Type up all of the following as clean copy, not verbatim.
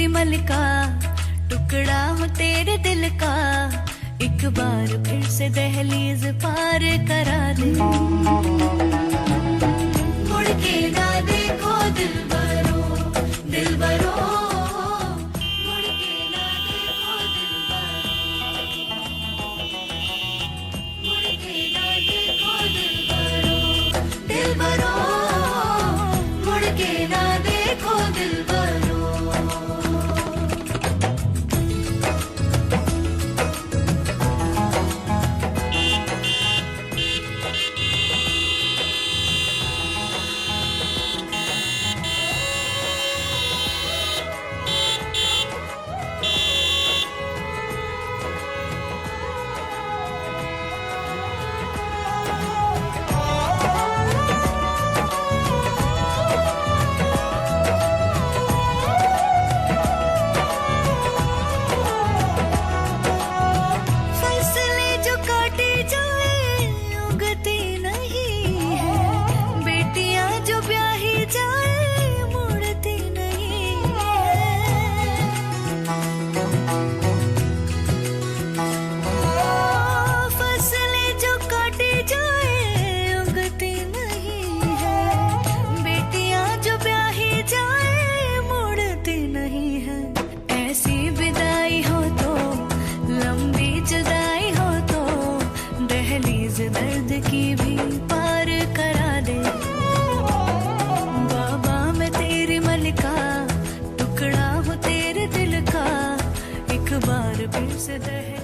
मलका टुकड़ा हूँ तेरे दिल का, एक बार फिर से दहलीज पार करा दे। मुड़ के ना देखो दिलबरो, दिलबरो, मुड़ के ना देखो दिलबरो, मुड़ के ना देखो दिलबरो, दिलबरो, मुड़ के ना देखो दिलबरो। दर्द की भी पार करा दे। बाबा मैं तेरी मलिका, टुकड़ा हूँ तेरे दिल का, एक बार फिर से दहलीज।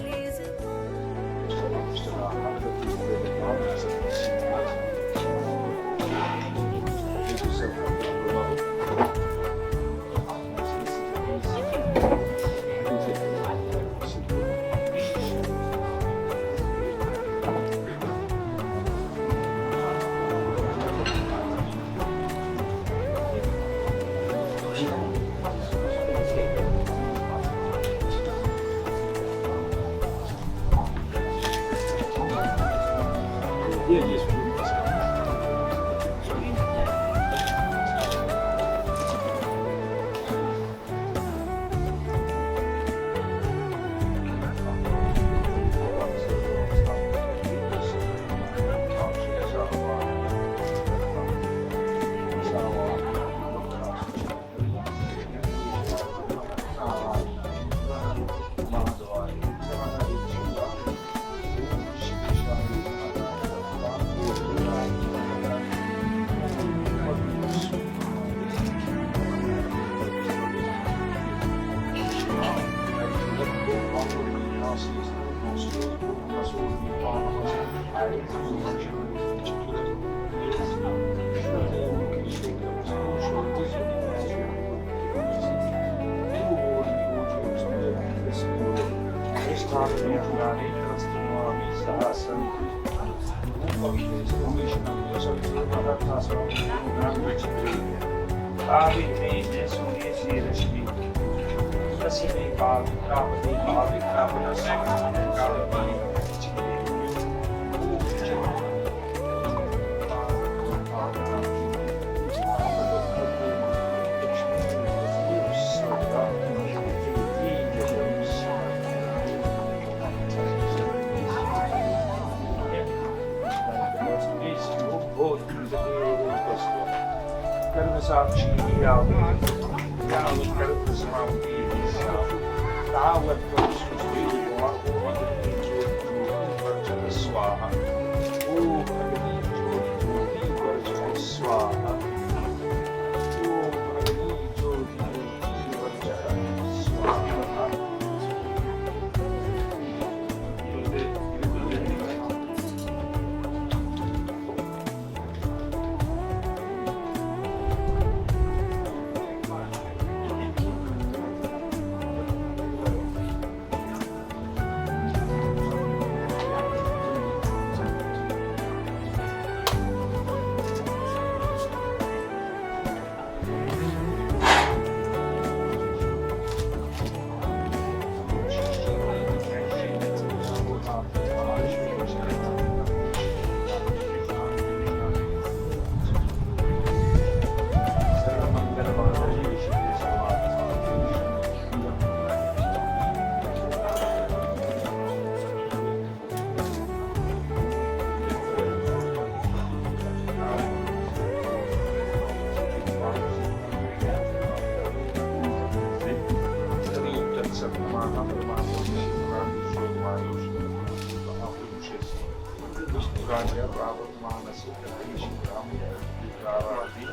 Ganja, Brahma, Manasi, Ishi, Brahmi, Vikrarati,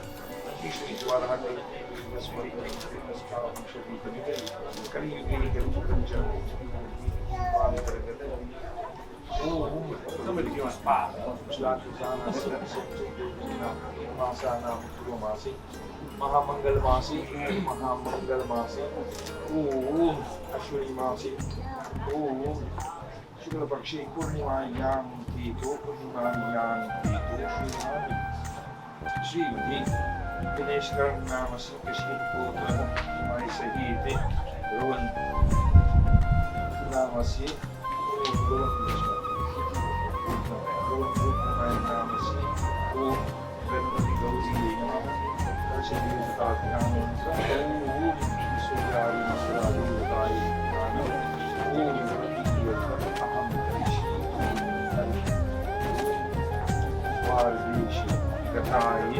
Ishi, Swarhati, Yaswari, Yaskav, Shavi, Kali, Yugini, Garu, Ganja, Vali, Karagata, come ti chiama Spada, Shlatusana, Masana, Masi, Mahamangal Masi, Mahamangal Masi, Ashwini Masi, Shukla Pakshi, Purnima Yang Tito, Purnima Yang Tito, Shri Ganesh Namasi, Kashi Putra, Mai Sahiti, Rowan Namasi, Rowan Namasi, Venerable Gauzi, Kashi Tatyan, Sujari Masradi, Vardishi, Gatai,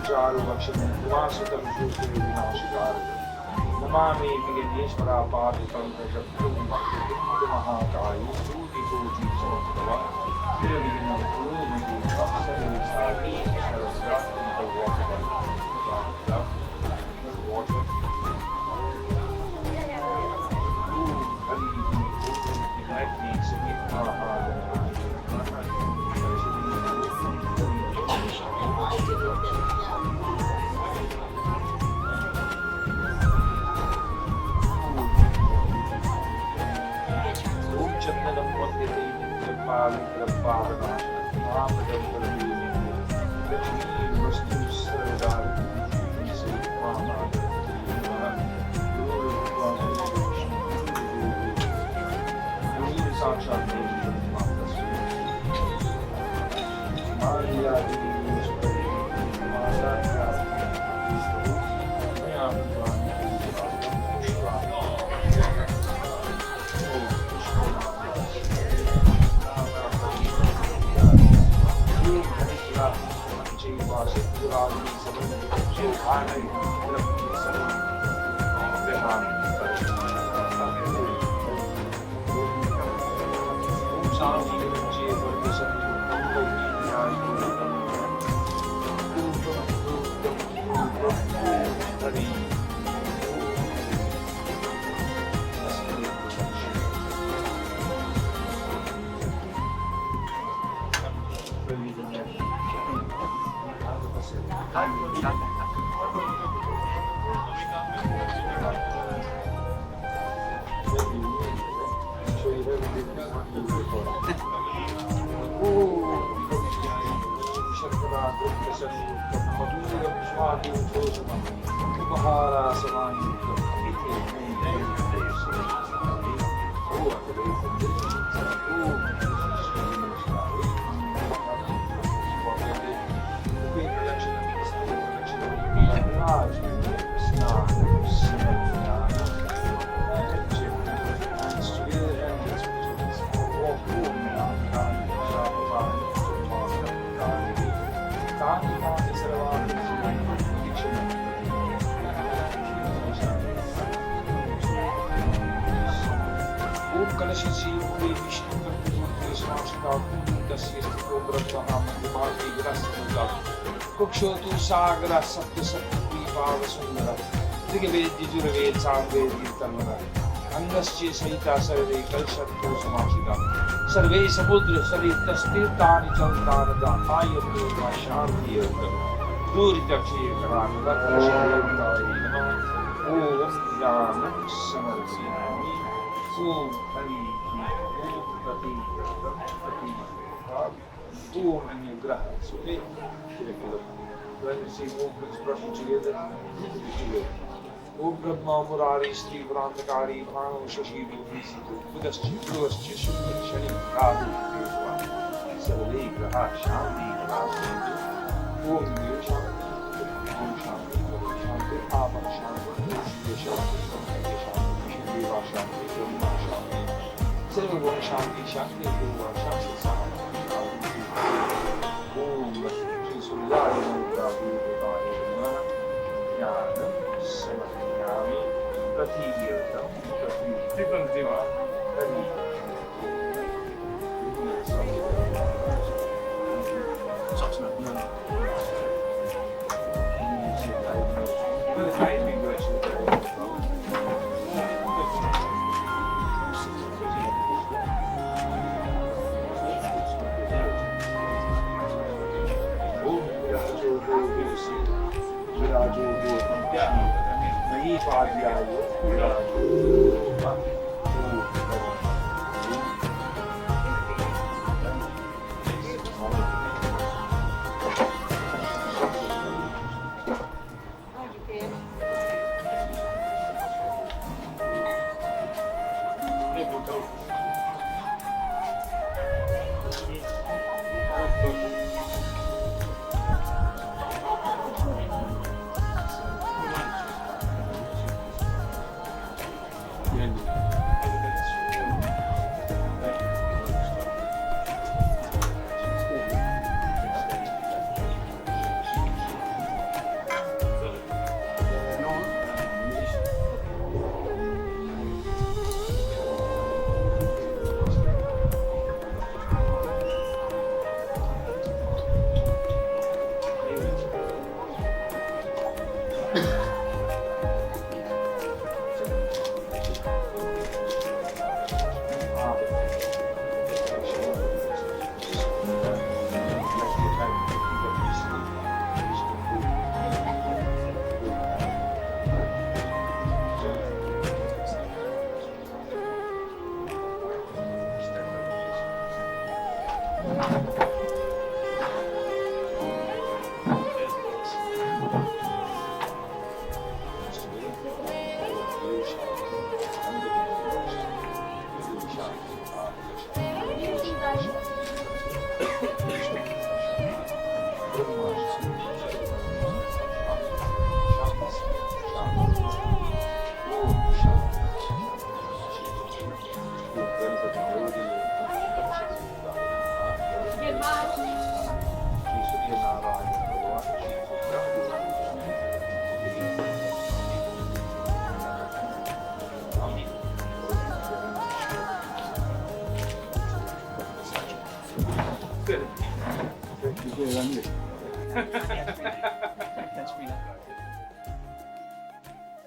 Charu Vaksham, Vasutam Shukri Vinashikar, Namami Viganeshwara Paditam Japtum, Mahakari, Sudi Koji Samantava, Viravinam Kurumi, Sapsari, Sari, Sarasrat, and the water. Kukshotu Sagra Satya Satya Pava Sundara Trigaved Jurved Sangved Tamana Angaschi Saita Sarve Kalshattu Samashita Sarve Samudra Sarita Stirtani Chaltanada Ayatu Shanti Durita Chekaran Vatrashantai Om Yanam Samarsinami Om Hari Om Pati Om Anugraha When you see movements brushing together, O Brahma Murari Sri Vrantakari Prano Shashi Visitu Budaschi Bruschi Shukri Shani Rahu Deva Sarve Graha Shanti Rasendu Om Dio Shanti Om Shanti Om Shanti Avan Shanti Shri Shanti Shri Shanti Shri Deva Shanti Brahma Shanti Sarva Shanti Shanti Deva Shanti Shanti Om Shri Suryaya Mantra Devaya Namaha Jnanam Samadhyami Pratiyartam Tripam Deva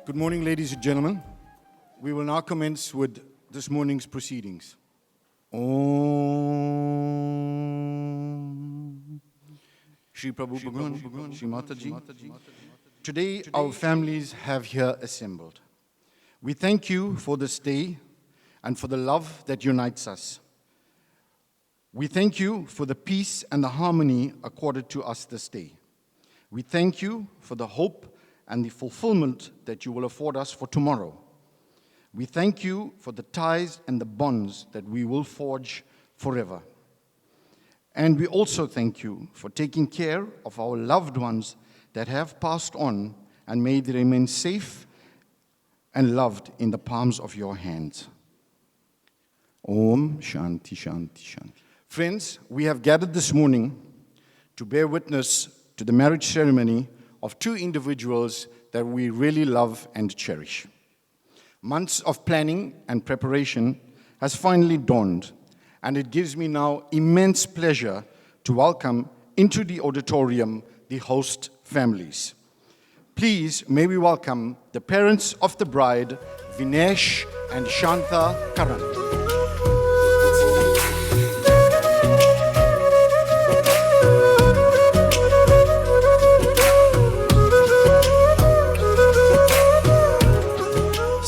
Good morning, ladies and gentlemen. We will now commence with this morning's proceedings. Om Shri Prabhu Bhagwan, Shri Mataji. Today, our families have here assembled. We thank you for this day and for the love that unites us. We thank you for the peace and the harmony accorded to us this day. We thank you for the hope and the fulfillment that you will afford us for tomorrow. We thank you for the ties and the bonds that we will forge forever. And we also thank you for taking care of our loved ones that have passed on, and may they remain safe and loved in the palms of your hands. Om Shanti Shanti Shanti. Friends, we have gathered this morning to bear witness to the marriage ceremony of two individuals that we really love and cherish. Months of planning and preparation has finally dawned, and it gives me now immense pleasure to welcome into the auditorium the host families. Please, may we welcome the parents of the bride, Vinesh and Shanta Karan.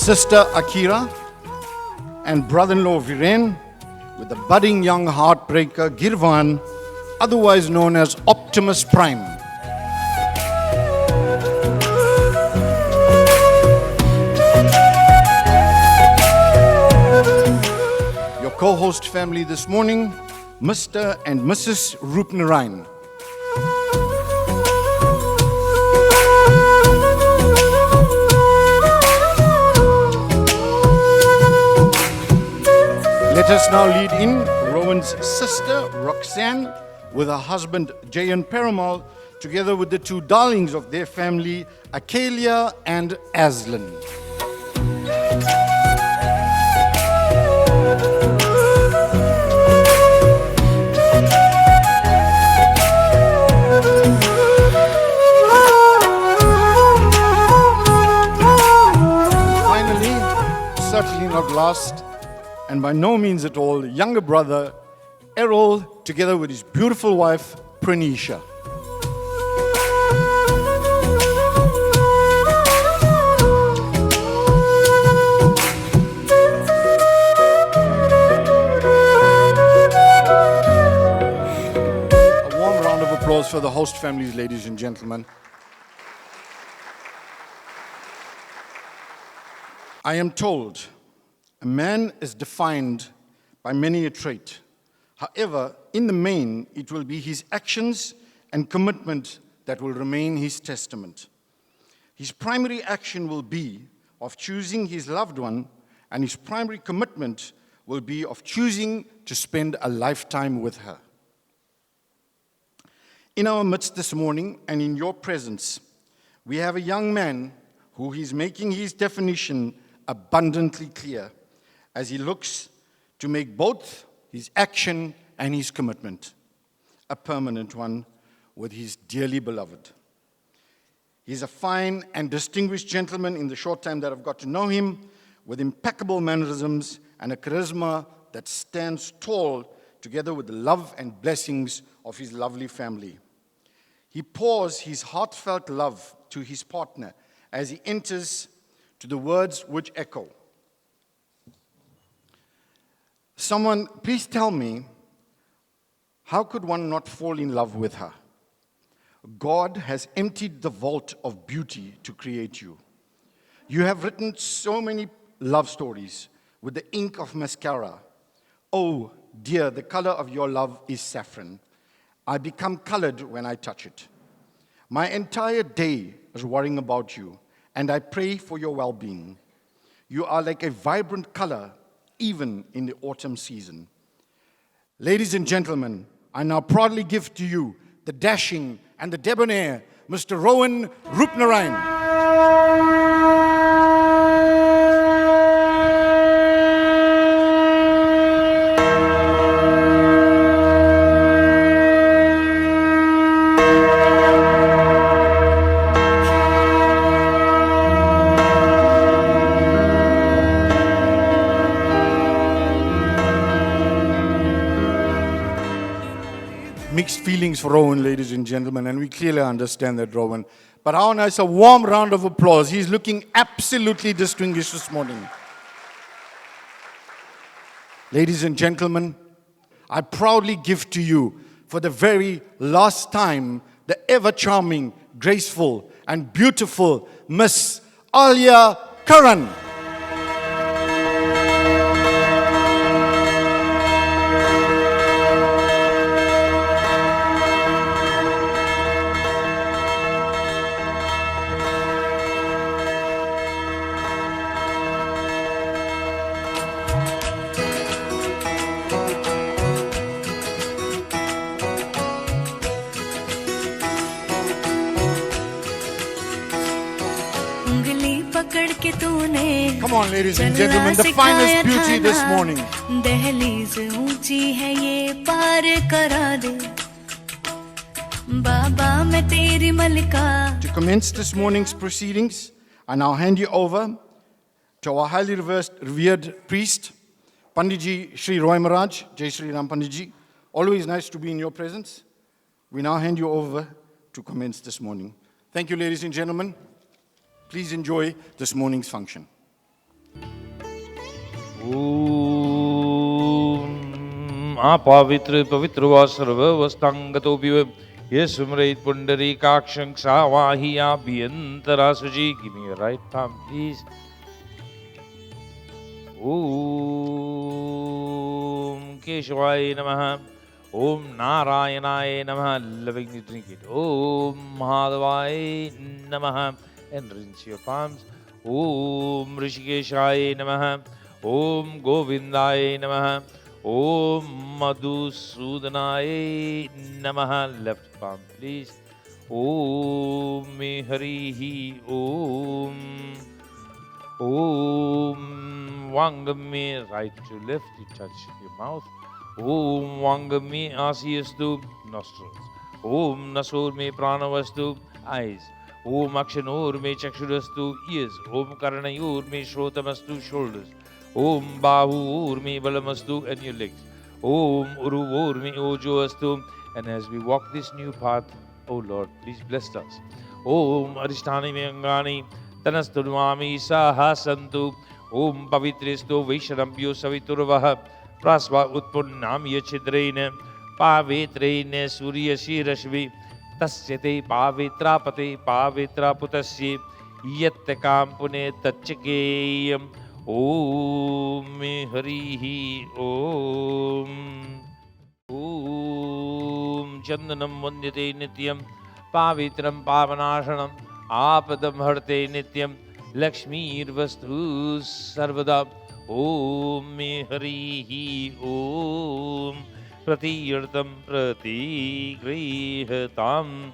Sister Akira and brother-in-law Viren, with the budding young heartbreaker Girvan, otherwise known as Optimus Prime. co-host family this morning, Mr. and Mrs. Roopnarayan. Let us now lead in Rowan's sister, Roxanne, with her husband, Jayan Perumal, together with the two darlings of their family, Akelia and Aslan. Finally, certainly not last, and by no means at all, younger brother, Errol, together with his beautiful wife, Pranisha. A warm round of applause for the host families, ladies and gentlemen. I am told a man is defined by many a trait. However, in the main, it will be his actions and commitment that will remain his testament. His primary action will be of choosing his loved one, and his primary commitment will be of choosing to spend a lifetime with her. In our midst this morning and in your presence, we have a young man who is making his definition abundantly clear as he looks to make both his action and his commitment a permanent one with his dearly beloved. He's a fine and distinguished gentleman in the short time that I've got to know him, with impeccable mannerisms and a charisma that stands tall together with the love and blessings of his lovely family. He pours his heartfelt love to his partner as he enters to the words which echo. Someone, please tell me, how could one not fall in love with her? God has emptied the vault of beauty to create you. You have written so many love stories with the ink of mascara. Oh dear, the color of your love is saffron. I become colored when I touch it. My entire day is worrying about you, and I pray for your well-being. You are like a vibrant color, even in the autumn season. Ladies and gentlemen, I now proudly give to you the dashing and the debonair Mr. Rowan Roopnarayan. Mixed feelings for Rowan, ladies and gentlemen, and we clearly understand that, Rowan. But how nice, a warm round of applause. He's looking absolutely distinguished this morning. Ladies and gentlemen, I proudly give to you, for the very last time, the ever-charming, graceful, and beautiful Miss Alia Karan. Come on, ladies and gentlemen, the finest beauty this morning. दहलीज ऊंची है ये पार करा दे बाबा मैं तेरी मलिका. To commence this morning's proceedings, I now hand you over to our highly revered priest, Panditji Sri Roy Maharaj, Jai Sri Ram Panditji. Always nice to be in your presence. We now hand you over to commence this morning. Thank you, ladies and gentlemen. Please enjoy this morning's function. पवित्र पवित्र व सर्ववस्थांगतो विव ये सुमरेत पुंडरीकाक्षं सावाहि आभ्यंतरा सुजी. Give me your right palm, please. Om Keshwaya Namaha. Om Narayanaye Namaha. Lovingly drink it. Om Madhavaya Namaha. And rinse your palms. Om Rishikeshaya Namaha. Om Govindaya Namaha. Om Madhusudanaye Namaha. Left palm, please. Om Harihi Om. Om Vangame, right to left, you touch your mouth. Om Vangame Asiyastu, nostrils. Om Nasur me Pranavastu, eyes. Om Akshanur me Chakshurastu, ears. Om Karanayur me Shrotamastu, shoulders. Om Bahur me Balamastu, and your legs. Om Uruvur me Ojoastu, and as we walk this new path, O Lord, please bless us. Om Arishtani me Angani, Tanasturmami Sahasantu. Om Pavitrestu Vaisharambhyo Saviturvaha Prasva Utpunnamya Chidrena Pavitrena Surya Shirashvi Tasyate Pavitrapate Pavitraputasye Yattakam Pune Tachakeyam. Om Harihi Om. Om Chandanam Vandyate Nityam Pavitram Pavanashanam Apadam Harte Nityam Lakshmi Vastu Sarvada. Om Harihi Om. Pratiyartam Pratigrihatam.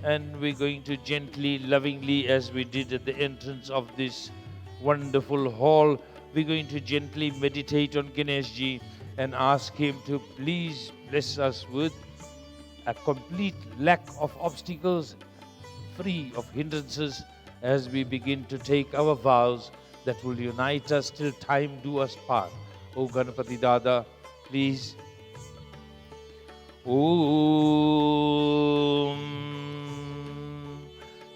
And we're going to gently, lovingly, as we did at the entrance of this wonderful hall, we're going to gently meditate on Ganeshji and ask him to please bless us with a complete lack of obstacles, free of hindrances, as we begin to take our vows that will unite us till time do us part. O Ganapati Dada, please. Om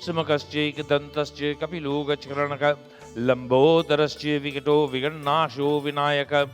Sumakasche Dantasche Kapiloga Charanaka Lambodarasche Vikato Viganasho Vinayaka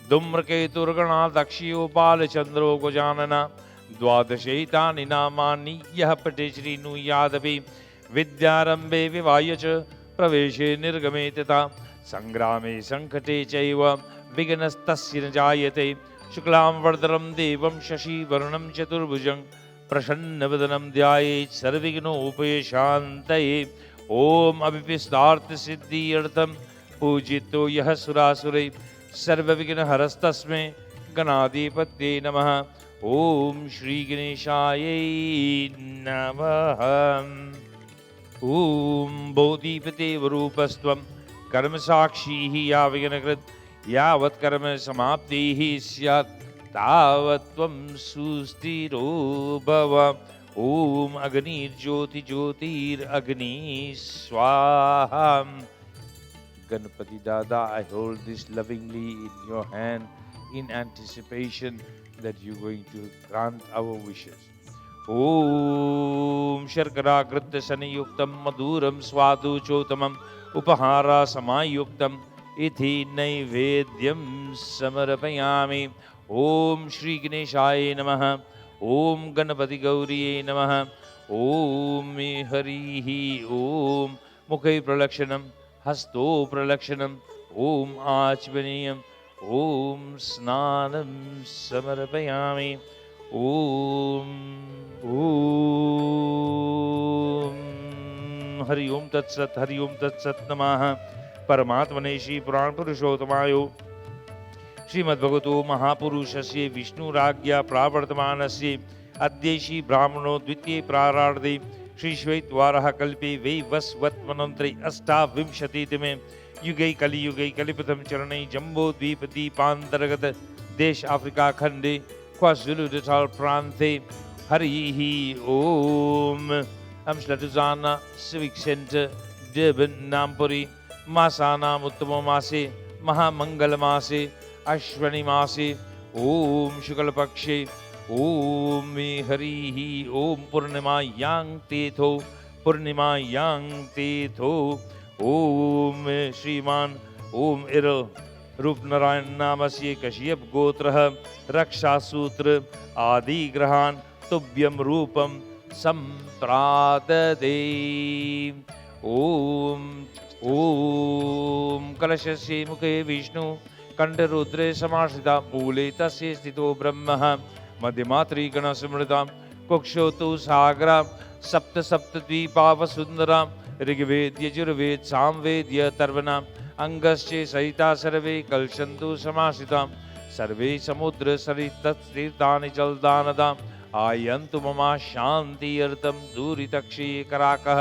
Dumrake Turgana Dakshio Palachandro Gojanana Dwadashaitani Namani Yapateshri Nu Yadavi Vidyarambe Vivayacha Praveshe Nirgame Tata Sangrame Sankate Chaiva Viganastasya Jayate Shuklam Vardaram Devam Shashi Varunam Chaturbhujang Prasannavadanam Dhyayet Sarvigno Upayashantaye. Om Abhipistartha Siddhi Artham Pujito Yahasurasure Sarvavigna Harastasme Ganadipatye Namaha. Om Shri Ganeshaya Namaha. Om Bodhipate Varupastvam Karma Sakshihi Yaviganakrit Yavat Karma Samaptihi Syat Tavatvam Sustiro Bhava. Om Agni Jyoti Jyotir Agni Swaha. Ganapati Dada, I hold this lovingly in your hand in anticipation that you're going to grant our wishes. Om Sharkara Kritya Saniyuktam Maduram Swadu Chotamam Upahara Samayuktam Ithi Naivedyam Samarapayami. Om Shri Ganeshaya Namaha. Om Ganapati Gauriye Namaha. Om Harihi Om. Mukhe Pralakshanam Hasto Pralakshanam. Om Achvaniyam. Om Snanam Samarapayami. Om Hari Om Tat Sat Hari Om Tat Sat Namaha. Paramatmane Shri Puran Purushotamayo Srimad Bhagavato Mahapurushasya Vishnu Ragya Pravartamanasya Adyeshi Brahmano Dvitiye Prararde Shri Shvetwaraha Kalpe Vaivasvatmanantri Asta Vimshatitime Yugai Kali Yugai Kalipatham Charanai Jambo Dvipati Pandaragata Desh Africa Khande KwaZulu Natal Pranthe. Harihi Om. Amshlatuzana Civic Center Durban Nampuri Masana Uttama Mase Mahamangala Mase Ashwani Mase Om Shuklapakshe Om Harihi Om Purnima Yang Tetho Purnima Yang Tetho Om Shriman Om Iro Rup Narayan Namasye Kashyap Gotraha Raksha Sutra Adi Grahan Tubhyam Rupam Sampradade. Om कलशस्य मुखे विष्णु कंठरुद्रे समाश्रिता मूले तस्य स्थितो ब्रह्मः मध्यमात्री गणस्मृता कुक्षौ तु सागरा सप्त सप्तद्वीपा वसुंधरा ऋग्वेद यजुर्वेद सामवेद अथर्वणा अंगस्य सहिता सर्वे कलशन्तु समाश्रिता सर्वे समुद्र सरिततीर्थानि जलदानदा आयन्तु मम शान्ति अर्थं दूरितक्षे कराकः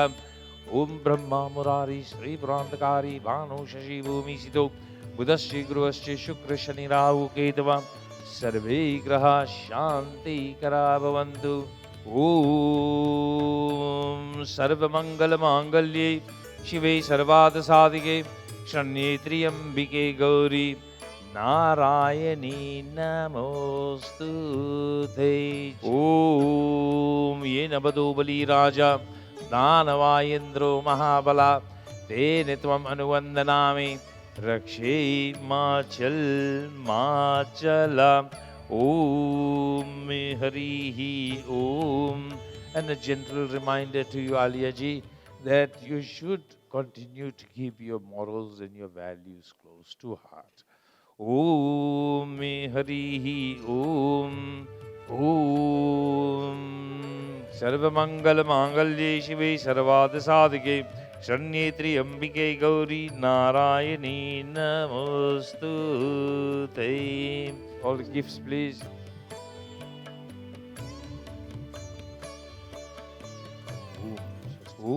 ओम ब्रह्मा मुरारी श्री प्रांतकारी भानु शशि भूमि सितो बुधश्री गुरुश्री शुक्र शनि राहु केतवा सर्वे ग्रहा शांति करा भवन्तु। ओम सर्वमंगल मांगल्ये शिवे सर्वार्थ साधिके शरण्ये त्र्यंबिके गौरी नारायणी नमोस्तुते। ओम ये नबदो बलि राजा दानवायेन्द्रो महाबला तेन त्वम् अनुवन्दनामि रक्षे माचल माचल। Om Harihi Om. And a gentle reminder to you, Alia ji, that you should continue to keep your morals and your values close to heart. Om Harihi Om. Om Sarvamangal Mangalye Shive Sarvada Sadhike Shanye Triambike Gauri Narayani Namostute. All the gifts, please. Om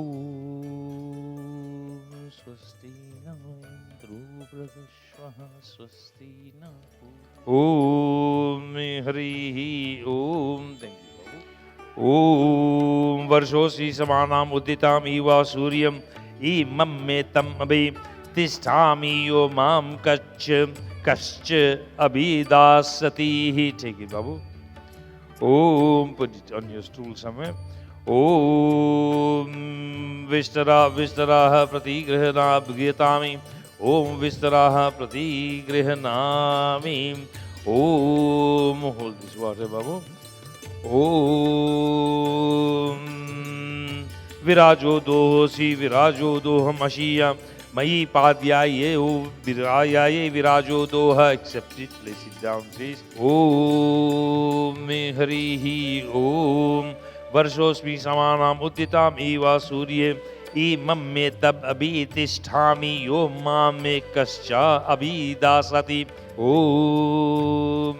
Swasti Nandru Bravashvaha Swasti Naku. Om Harihi Om. Thank you. Om Varshosi Samanam Uditam Iva Suryam Imam Metam Abhi Tisthami Yo Mam Kach Kascha Abhidasati. Take it, Babu. Om, put it on your stool somewhere. Om Vistaraha Pratigrihana Bhgyatami. Om Vistaraha Pratigrihana. Om, hold this water, Babu. Om Virajo Dohosi Virajo Doham Ashiyam Mayi Padhyaye Virayaye Virajo Doha. Accept it, place it down, please. Om Harihi Om. Varshosmi Samanam Udditam Eva Surye Imam Me Tab Abhitisthami Yo Mam Me Kascha Abhidasati. Om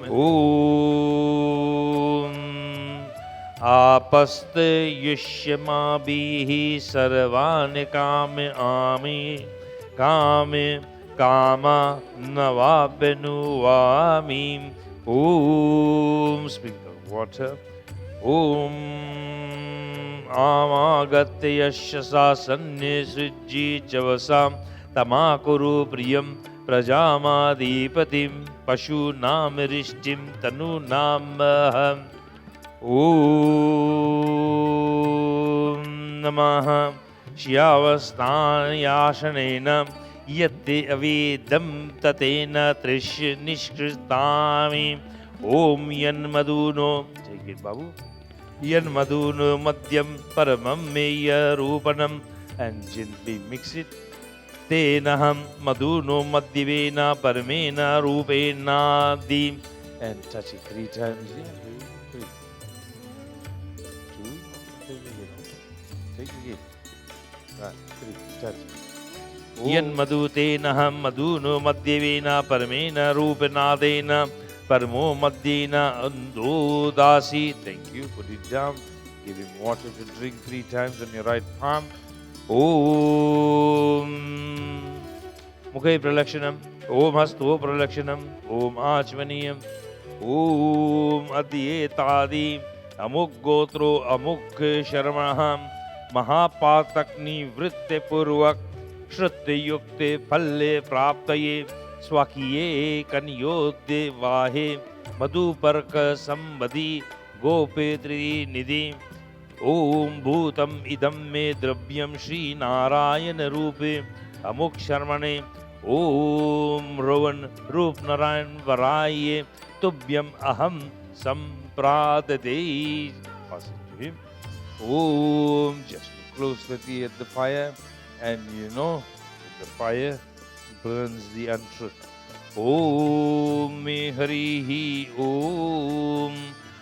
Apaste Yushyama Bihi Sarvane Kame Ami Kame Kama Navabenu Vami. Om, sprinkle water. Om Amagate Yashasa Sanye Sujji Chavasam Tamakuru Priyam Prajamadhipatim Pashu Namirishtim Tanu Namaham. Om Namaha Shyavasthanayashanena Yate Avedam Tatena Trish Nishkritami. Om Yan Maduno. Take it, Babu. Yan Maduno Madhyam Paramam Meya Rupanam. And gently mix it. Tenaham Maduno Madhyavena Paramena Rupena Dim. And touch it 3 times. Yeah. Take again. Right, 3, touch. Yan Madhutenaham Madhuno Madhyavena Paramena Rupanadena Paramo Madhyena Andodasi. Thank you. Put it down. Give him water to drink 3 times on your right palm. Om Mukhe Pralakshanam. Om Hasto Pralakshanam. Om Achmaniyam. Om Adhyetadi. Amuk Gotro Amuk Sharmaham. Mahapatakni Vritte Purvak Shrutte Yukte Phalle Praptaye Swakiye Kanyodde Vahe Madhuparka Sambadi Gopetri Nidhi. Om Bhutam Idam Me Dravyam Shri Narayana Rupe Amuk Sharmane. Om Rovan Rup Narayan Varaye Tubhyam Aham Sampradade. Pass it to him. Om, just close the tea at the fire, and you know, with the fire, burns the untruth. Om me harihi om.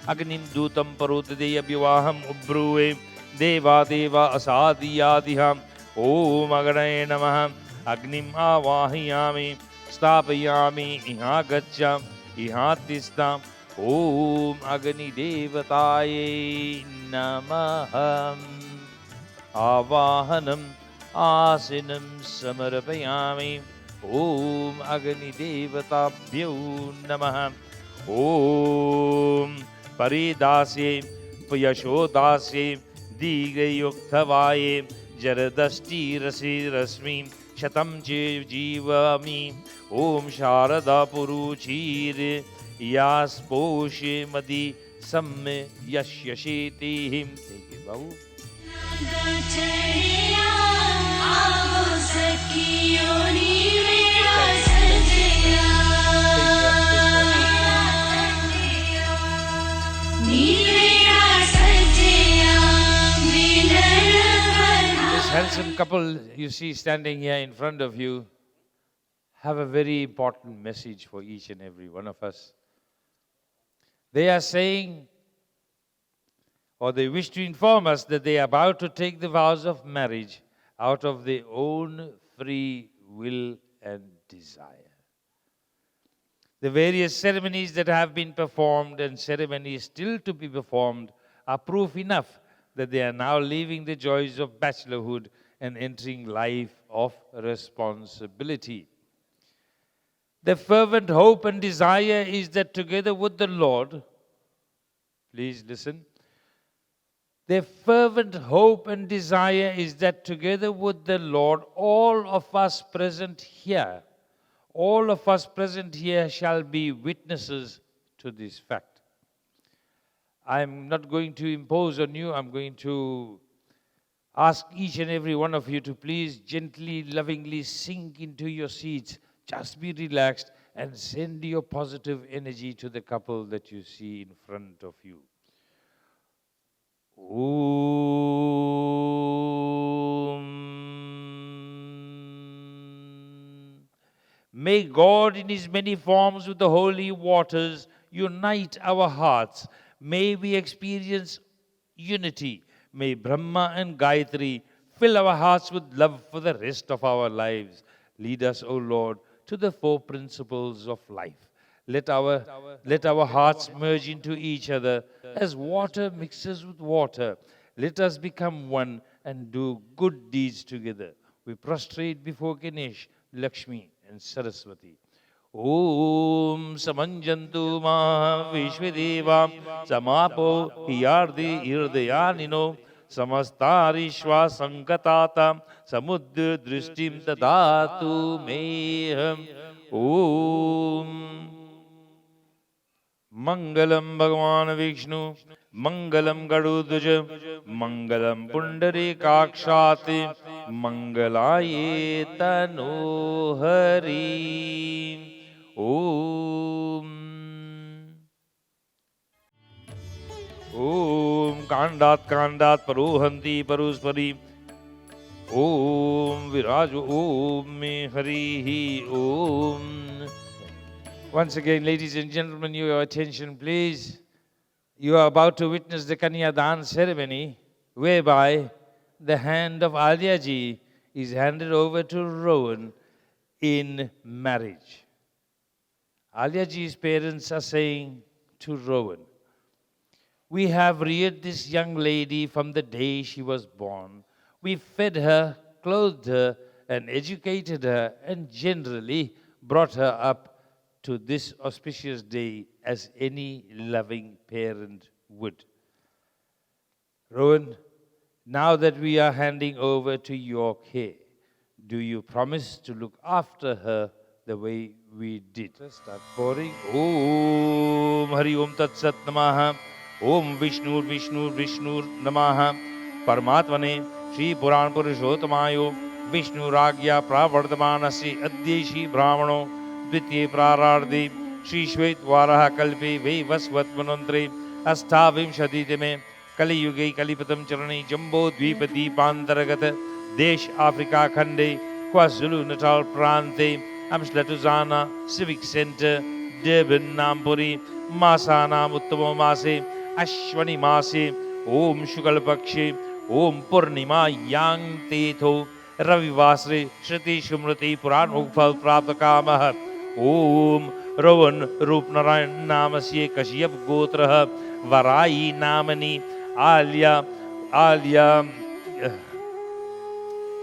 Agnim dutam parotadeya vyavaham ubruve deva deva asadiyadiham. Om aganaye namah. Agnim avahiyami stapayami iha gaccham iha tistam. Om agni devataye namah. Avahanam asinam samarapayami. Om agni devatabhyo namah. Om paridasye payashodasye digayuktavaye jaradasti rasi rasmi shatam jivami. Om sharada puruchir yasposhe madi samme yashyashitihim. Take it, Babu. This handsome couple you see standing here in front of you have a very important message for each and every one of us. They are saying, or they wish to inform us, that they are about to take the vows of marriage out of their own free will and desire. The various ceremonies that have been performed and ceremonies still to be performed are proof enough that they are now leaving the joys of bachelorhood and entering life of responsibility. The fervent hope and desire is that together with the Lord, please listen, their fervent hope and desire is that together with the Lord, all of us present here shall be witnesses to this fact. I'm not going to impose on you. I'm going to ask each and every one of you to please gently, lovingly sink into your seats. Just be relaxed and send your positive energy to the couple that you see in front of you. Om. May God in His many forms with the holy waters unite our hearts. May we experience unity. May Brahma and Gayatri fill our hearts with love for the rest of our lives. Lead us, O Lord, to the four principles of life. Let our hearts merge into each other as water mixes with water. Let us become one and do good deeds together. We prostrate before Ganesh, Lakshmi and Saraswati. Om Samanjantu Maha Vishwadeva Samapo Hiyardi Irdayanino Samastarishva Sankatata Samudra Drishtim Tadatu Meham. Om Mangalam Bhagavan Vishnu, Mangalam Garudvaja, Mangalam Pundari Kakshati, Mangalaye Tanohari. Om Kandat Parohanti Paruspari. Om Viraju Om Me Harihi Om. Once again, ladies and gentlemen, your attention please. You are about to witness the Kanyadan ceremony whereby the hand of Aliaji is handed over to Rowan in marriage. Aliaji's parents are saying to Rowan, we have reared this young lady from the day she was born. We fed her, clothed her, and educated her, and generally brought her up to this auspicious day as any loving parent would. Rowan, now that we are handing over to your care, do you promise to look after her the way we did? Let's start pouring. Om Hari Om Tat Sat Namaha. Om Vishnu Namaha. Paramatmane Shri Puran Purushotamayo Vishnu Ragya Pravardhamanasi Adyeshi Brahmano Dvitiye Prarardhi Shri Shvet Varaha Kalpe Vevasvat Manantre Asthavim Shadidime Kali Yuge Kalipatam Charani Jambo Dvipati Pantaragata Desh Africa Khande KwaZulu-Natal Prante, Amshlatuzana Civic Center, Durban Nampuri, Masana Uttama Mase, Ashwani Mase, Om Shukalpakshi, Om Purnima Yang Tetho, Ravivasri, Shriti Shumrati Puran Ukfal Praptakamaha, Om Rowan Rupnarayan Namasye Kashyap Gotraha, Varai Namani, Alia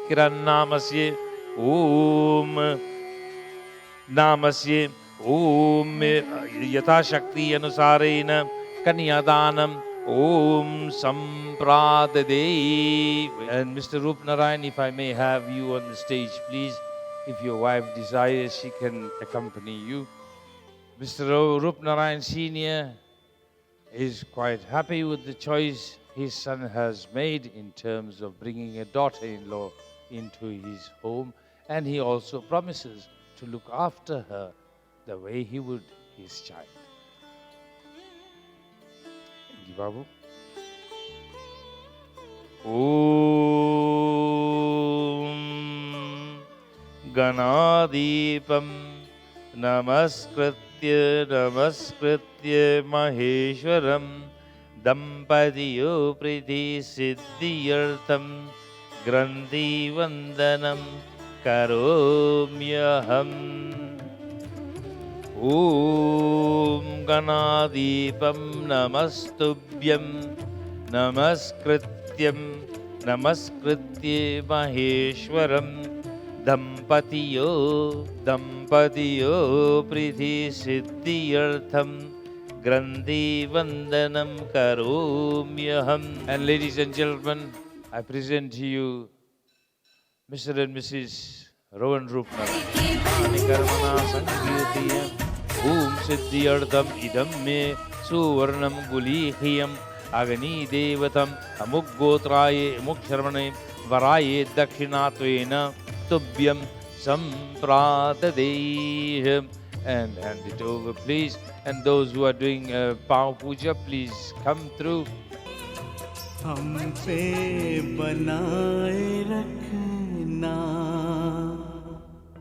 Kiran Namasye, Om Namasye, Om Yatha Shakti Anusarena, Kanyadanam, Om Sampradade. And Mr. Rupnarayan, if I may have you on the stage, please. If your wife desires, she can accompany you. Mr. Rupnarayan Sr. is quite happy with the choice his son has made in terms of bringing a daughter-in-law into his home, and he also promises to look after her the way he would his child. Thank you, Babu. Om Ganadipam Namaskritya Maheshwaram Dampatiyo Priti Siddhiyartham Grandhi Vandanam Karomyaham. Om Ganadipam Namastubhyam Namaskrityam Maheshwaram Dampatiyo Priti Siddhiyartham Grandhi Vandanam Karomyaham. And ladies and gentlemen, I present to you Mr. and Mrs. Rowan Rupnarayan. Karmana Sankirtiyam Om Siddhiyartham Idam Me Suvarnam Gulihiyam Agani Devatam Amuggotraye Muksharmane Varaye Dakshinatwena Tubhyam Sampradadeh. And hand it over, please. And those who are doing Pav Puja, please come through. हम पे बनाए रखना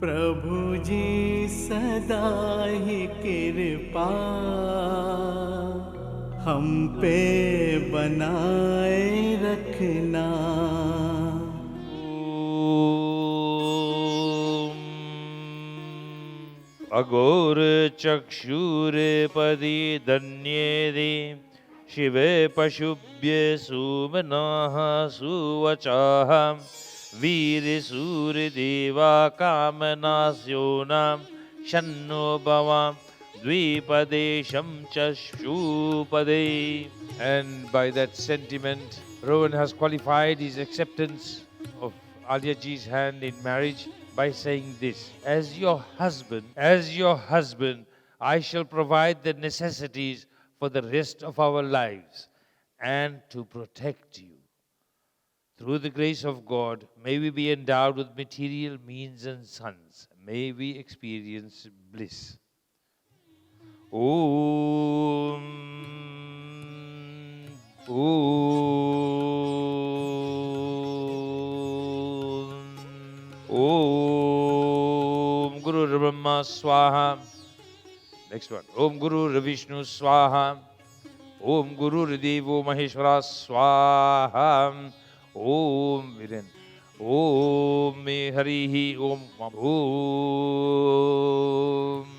प्रभु जी सदा ही कृपा, हम पे बनाए रखना। अघोर चक्षुर पदी धन्येदि शिवे पशुभ्ये सुमनाः सुवचाः वीर सूर देवा कामनास्योनां शन्नो भवा द्विपदेशं चक्षुपदे. And by that sentiment, Rowan has qualified his acceptance of Aliaji's hand in marriage by saying this: as your husband, I shall provide the necessities for the rest of our lives and to protect you. Through the grace of God, may we be endowed with material means and sons. May we experience bliss. Om Guru Brahma Swaha. Next one. Om Guru Vishnu Swaha. Om Guru Devo Maheshwara Swaha. Om Viren. Om Harihi Om.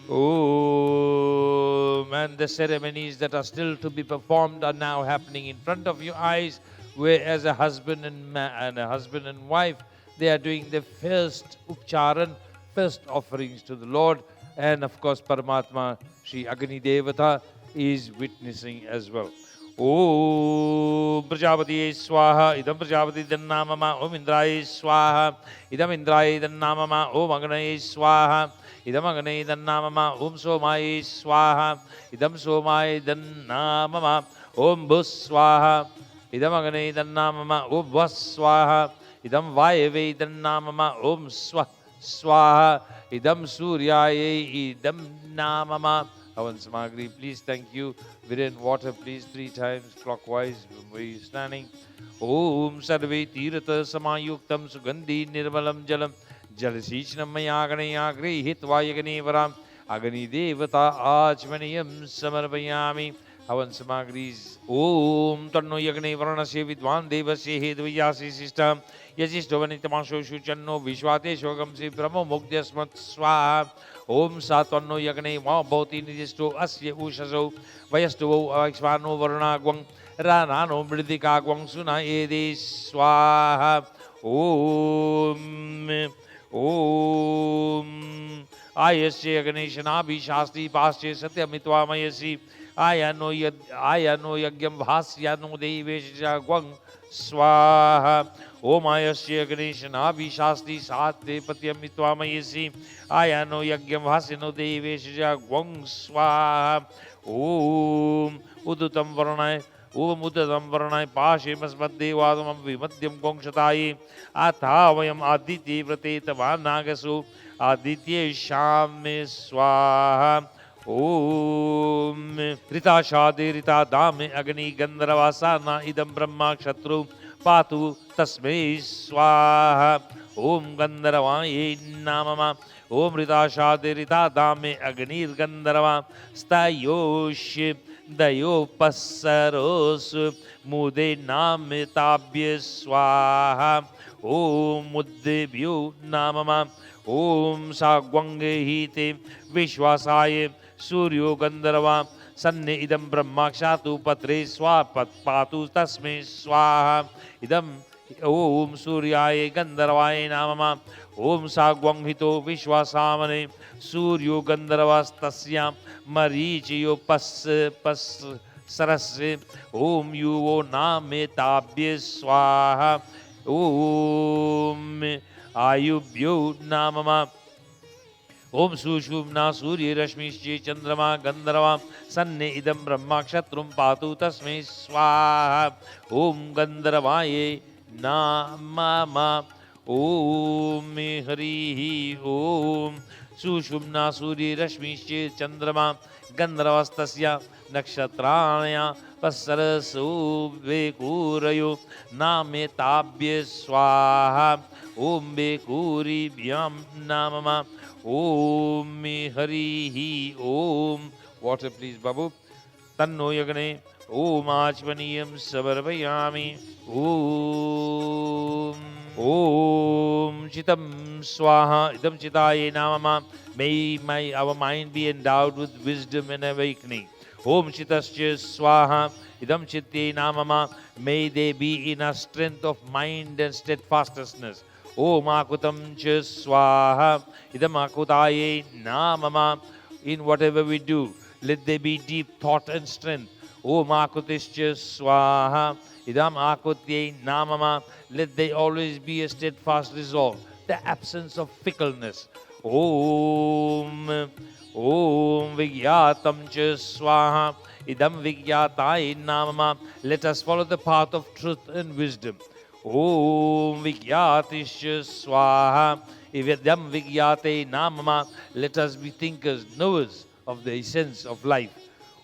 Om. And the ceremonies that are still to be performed are now happening in front of your eyes, where as a husband and a husband and wife, they are doing the first upcharan, first offerings to the Lord. And of course, Paramatma, Sri Agni Devata, is witnessing as well. Om Prajapati Swaha, Idam Prajapati Dannamama, Om Indraya Swaha, Idam Indraya Dannamama, Om Agnaye Swaha, Idam Agnaye Dannamama, Om Somaya Swaha, Idam Somaya Dannamama, Om Bhus Swaha, Idam Agnaye Dannamama, Om Vas Swaha, Idam Vayave Dannamama, Om Swaha, Idam Suryaya Idam Namama. Havan Samagri, please, thank you. Viren, water, please, 3 times clockwise from where you're standing. Om Sarve Tirtha Samayuktam Sugandhi Nirmalam Jalam जलसीचनमयागणया गृहीत्वा यज्ञेवराम् अग्निदेवता आचमनीयं समर्पयामि. हवन सामग्री ओम तन्नो यज्ञे वर्णस्य विद्वान् देवस्य हेद्वयासि शिष्टं यजिष्ठो वनितमाशो शुचन्नो विश्वातेशोगं श्री ब्रह्मो मुग्ध्यस्मत् स्वाहा. ओम सा तन्नो यज्ञे वा भवति निजिष्ठो अस्य उषसो वयस्तुवो अक्ष्वानो वर्णाग्वं रानानो मृदिकाग्वं सुनायेदे स्वाहा. ओम ओम आयस्य गणेशनाभिशास्ति पाश्चे सत्यमित्वामयसि आयानो यज्ञं भास्यानो देवेश ग्वं स्वाहा. ओम आयस्य गणेशनाभिशास्ति सात्ते पत्यमित्वामयसि आयानो यज्ञं भास्यनो देवेश ग्वं स्वाहा. ओम उदुतं वर्णाय ओम उदतं वर्णाय पाशे मस्मद्देवादमं विमध्यं गोंक्षताये अथा वयम् आदित्ये व्रते तवा नागसु आदित्ये शामे स्वाहा. ओम ऋताशादे ऋता दामे अग्नि गंधर्वासा न इदं ब्रह्मा क्षत्रु पातु तस्मै स्वाहा. ओम गंधर्वाये नाममा ओम ऋताशादे ऋता दामे अग्निर्गंधर्वा स्तयोष्य दयोपस्सरोस मुदे नामिताभ्य स्वाहा. ओम मुद्देभ्यो नाममा ओम साग्वंगहिते विश्वासाय सूर्यो गंधर्वा सन्ने इदं ब्रह्माक्षातु पत्रे स्वापत्पातु तस्मै स्वाहा. इदं ओम सूर्याय गंधर्वाय नाममा ओम साग्वंहितो विश्वासामने सूर्यो गंधर्वास्तस्यां मरीचयो पस् सरस्य ओम युवो नामेताभ्य स्वाहा. ओम आयुभ्यो नाममा ओम सुषुम्ना सूर्य रश्मिश्चे चंद्रमा गंधर्वा सन्ने इदं ब्रह्मा क्षत्रुं पातु तस्मै स्वाहा. ओम गंधर्वाय नाममा ओम हरिः ओम सुषुम्ना सूर्य रश्मिश्चे चंद्रमा गंधर्वस्तस्य नक्षत्राण्या पस्सरसो वेकूरयो नामेताभ्य स्वाहा. ओम वेकूरिभ्यां नाममा ओम हरिः ओम. वाटर प्लीज बाबू. तन्नो यज्ञे ओम आचमनीयं समर्पयामि. ओम ओम चितं स्वाहा. इदं चिताये नाममा may our mind be endowed with wisdom and awakening. Om Chitascha Swaha. Idam Chitte Namama. May they be in a strength of mind and steadfastness. Om Akutam Cha Swaha. Idam Akutaye Namama. In whatever we do, let there be deep thought and strength. Om Akutischa Swaha. Idam Akutye Namama. Let there always be a steadfast resolve, the absence of fickleness. Om Om Vigyatam Cha Swaha. Idam Vigyataye Namama. Let us follow the path of truth and wisdom. Om Vigyatischa Swaha. Idam Vigyate Namama. Let us be thinkers, knowers of the essence of life.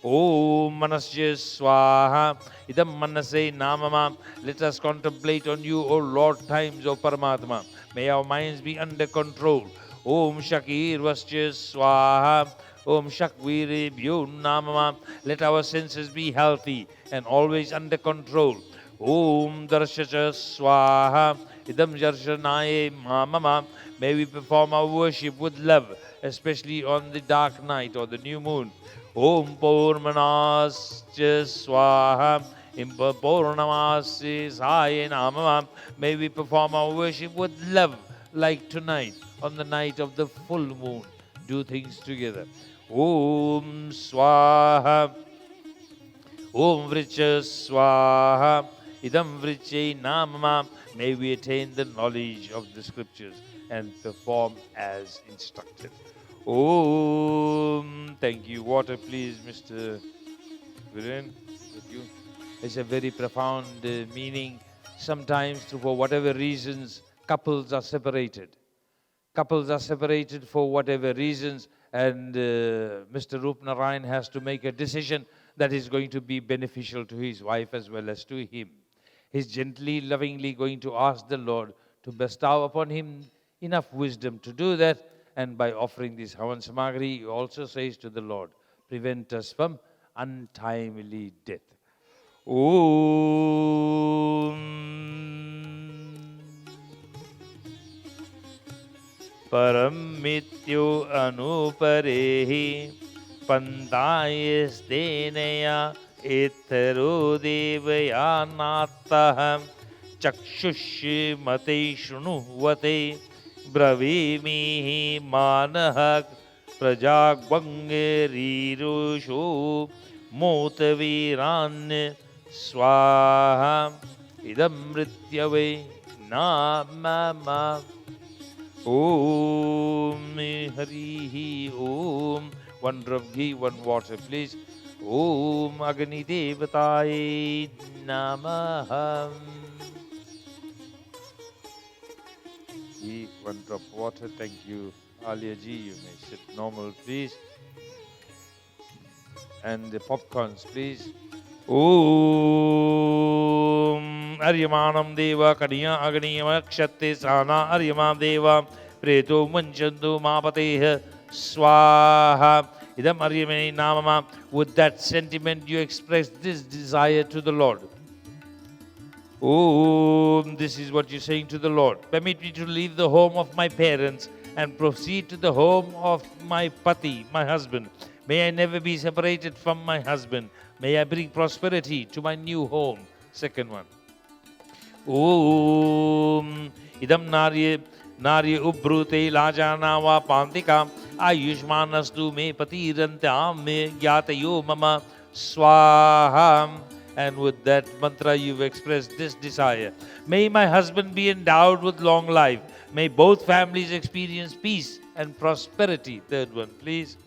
Om Manasya Swaha. Idam Manase Namama. Let us contemplate on you, O Lord, times, O Paramatma. May our minds be under control. Om Shakir Vasya Swaha. Om Shakviri Bhyo Namama. Let our senses be healthy and always under control. Om Darshacha Swaha. Idam Jarshanaye Mamama. May we perform our worship with love, especially on the dark night or the new moon. Om Purmanasya Swaha. In Purnamasi Saye Namama. May we perform our worship with love, like tonight on the night of the full moon. Do things together. Om Swaha. Om Vricha Swaha. Idam Vriche Namama. May we attain the knowledge of the scriptures and perform as instructed. Om. Thank you. Water, please, Mr. Viren. Thank you. It's a very profound meaning. Sometimes, for whatever reasons, couples are separated. Couples are separated for whatever reasons, and Mr. Rupnarayan has to make a decision that is going to be beneficial to his wife as well as to him. He's gently, lovingly going to ask the Lord to bestow upon him enough wisdom to do that. And by offering this Havan Samagri, he also says to the Lord, prevent us from untimely death. Om Paramityo Anuparehi Pantayesteneya Etharo Devaya Nataham Chakshushi Mate Shrunuvate Bravimihi Manahak Prajagvangirirusho Motaviran Swaha Idamrityave Namama Om Harihi Om. 1 drop ghee, 1 water, please. Om Agni Devataye Namah. Ghee, 1 drop water. Thank you, Alia ji. You may sit normal, please. And the popcorns, please. Om Aryamanam Deva Kadiya Agniyama Kshatte Sana Aryamam Deva Preto Munchandu Mapateha Swaha Idam Aryamani Namama. With that sentiment you express this desire to the Lord. Om, this is what you're saying to the Lord. Permit me to leave the home of my parents and proceed to the home of my pati, my husband. May I never be separated from my husband. May I bring prosperity to my new home. Second one. Om idam narye ubrute lajana va pantika ayushmanastu me patirantam me gyatayo mama swaha. And with that mantra you've expressed this desire. May my husband be endowed with long life. May both families experience peace and prosperity. Third one, please.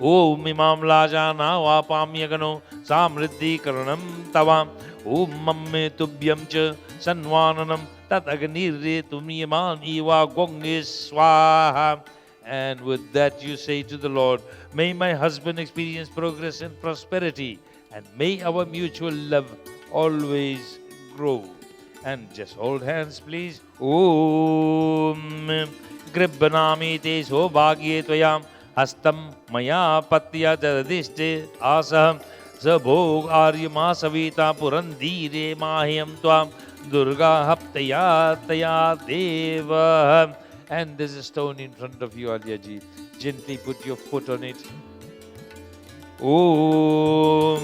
Om imam lajana vapamyagano samriddhi karanam tavam Om mamme tubhyam cha sanvananam tat agnirre tumyaman iva gonge swaha. And with that you say to the Lord, may my husband experience progress and prosperity, and may our mutual love always grow. And just hold hands, please. Om Gribbanami te sobhagye tvayam Hastam maya patya jaradishte asaham Sabhog aryama savita purandire mahyam tvam Durga haptaya taya deva. And there's a stone in front of you, Alyaji. Gently put your foot on it. Om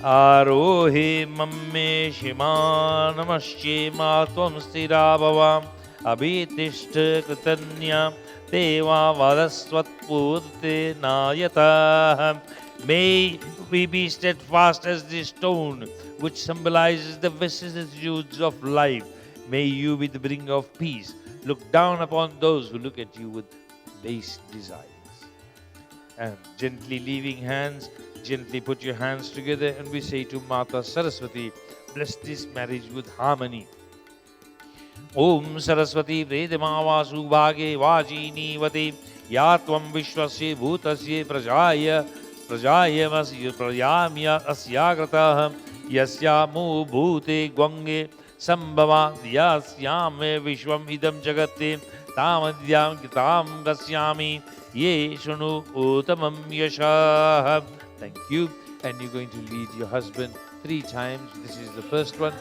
Arohe mamme shima namasche matvam stira bhavam Abhitishta kritanya deva vadasvat purte nayata. May we be steadfast as this stone which symbolizes the vicissitudes of life. May you be the bringer of peace. Look down upon those who look at you with base desires. And gently leaving hands, gently put your hands together and we say to Mata Saraswati, bless this marriage with harmony. Om Saraswati Vedamavasu Bhage Vajini Vate Yatvam Vishwasya Bhutasya Prajaya Prayamya Asyagrata Yasyamu Bhute Gwange Sambhava Yasyame Vishwam Idam Jagate Tamadyam Gitam Gasyami Ye Shunu Uttamam Yasha. Thank you. And you're going to lead your husband 3 times. This is the first one.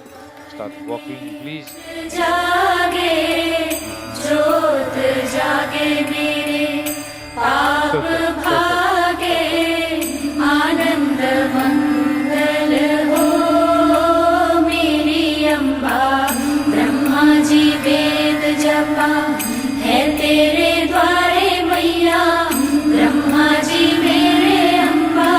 Start walking, please. Jage, Jyot jage mere, paap bhage, Anand mangal ho, meri amba, Brahma ji ved japa, hai tere dware maiya, Brahma ji mere amba,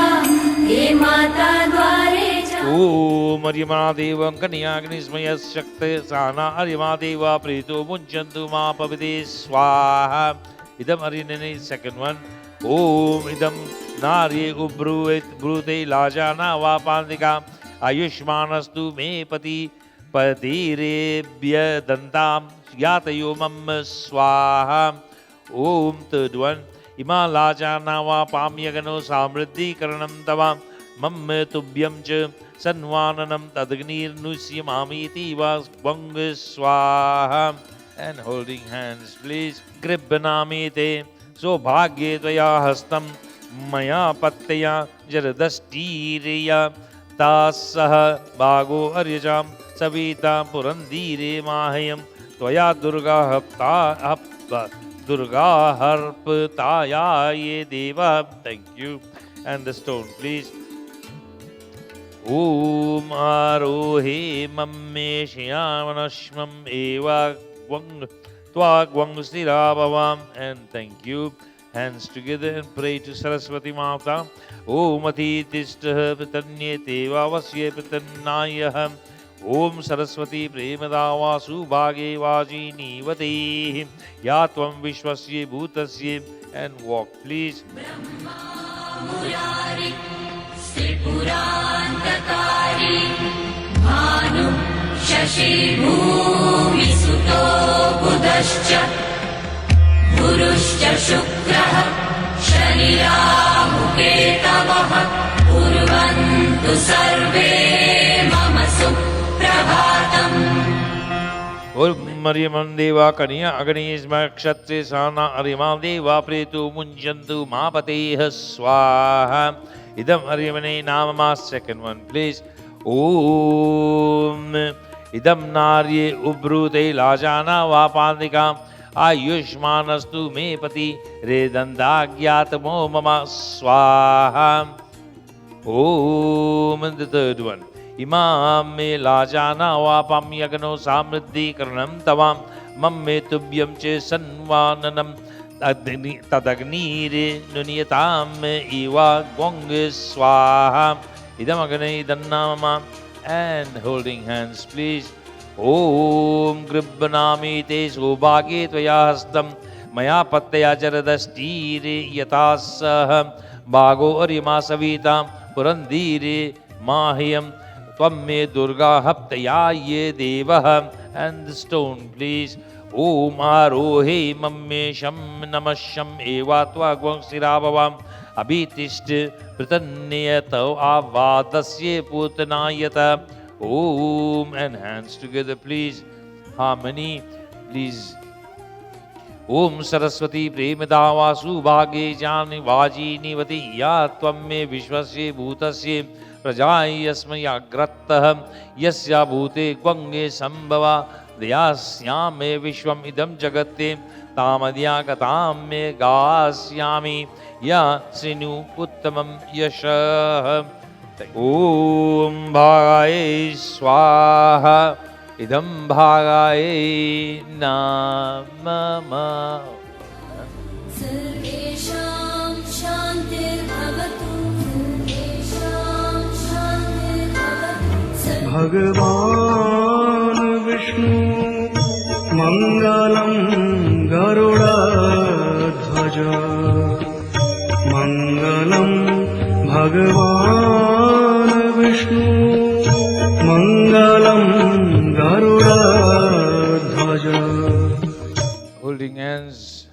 he mata dware japa. Om Aryamadevam Kanyagnismaya Shakti Sana Aryamadeva Prito Munchantu Ma Pavide Swaha. Idam Aryanani, second one. Om Idam Nari Brute Lajana Vapandika Ayushmanastu Me Pati Patirebhya Dantam Yatayomam Swaha. Om, third one. Ima Lajana Vapamyagano Samriddhi Karanam Tavam मम तुभ्यं च सन्वाननं तदग्निर्नुष्यमामीति वा वंग स्वाहा. And holding hands, please. Gribbnamite sobhagye tvaya hastam maya pattaya jaradashtiriya tasah bhago aryajam savita purandire mahayam tvaya durga harptaya ye deva. Thank you. And the stone, please. Om arohe mamme shyamanashmam eva gwang twagwang sthirabhavam. And thank you. Hands together and pray to Saraswati Mata. Om atitishtaha pritanyete vavasye pritannayah. Om Saraswati premadavasu bhage vajini vate ya tvam vishwasye bhutasye. And walk, please. Murari त्रिपुरान्तकारी Bhanu Shashi भूमिसुतो बुधश्च गुरुश्च शुक्रः शनिराहु केतवः कुर्वन्तु सर्वे मम सुप्रभातम्. Mariaman Deva Kaniya Aganisma Kshatri Sana Ariman Deva Pretu Munjantu Mapateha Swaha. Idam Arimane Namama. Second one, please. Om Idam Narye Ubrute Lajana Vapandika Ayushmanastu Mepati Redandagyatamo Mama Swaha. Om. And the third one. Imam me lajana vapam yagno samriddhi karanam tavam mamme tubhyam che sanvananam tadagnire nuniyatam iva gwang swaha. Idam agane idannamama. And holding hands, please. Om gribbnami te sobhage tvaya hastam maya pattaya jaradashtire yatasah bhago arima savita purandire mahayam Tvamme Durga Haptaya Ye Devah. And the stone, please. Om Arohe Mamme Sham Namasham Eva Tvagwang Sirabhavam Abhitishti Pritanniyata Avadasye Putanayata. Om. And hands together, please. Harmony, please. Om Saraswati Premadavasu Bhage Jani Vajini Vati Ya Tvamme Vishwasye Bhutasye Prajayasmaya Grattaham Yasya Bhute Gwange Sambhava Dyasyame Vishwam Idam Jagate Tamadya Katam Me Gasyami Ya Sinu Uttamam Yashah. Om Bhagaye Swaha Idam Bhagaye Namama. सर्वेषां शान्तिर्भवतु सर्वेषां शान्तिर्भवतु. भगवान् विष्णु मङ्गलं गरुडध्वज मङ्गलं भगवान् विष्णु मङ्गलं गरुडध्वज. Holding hands,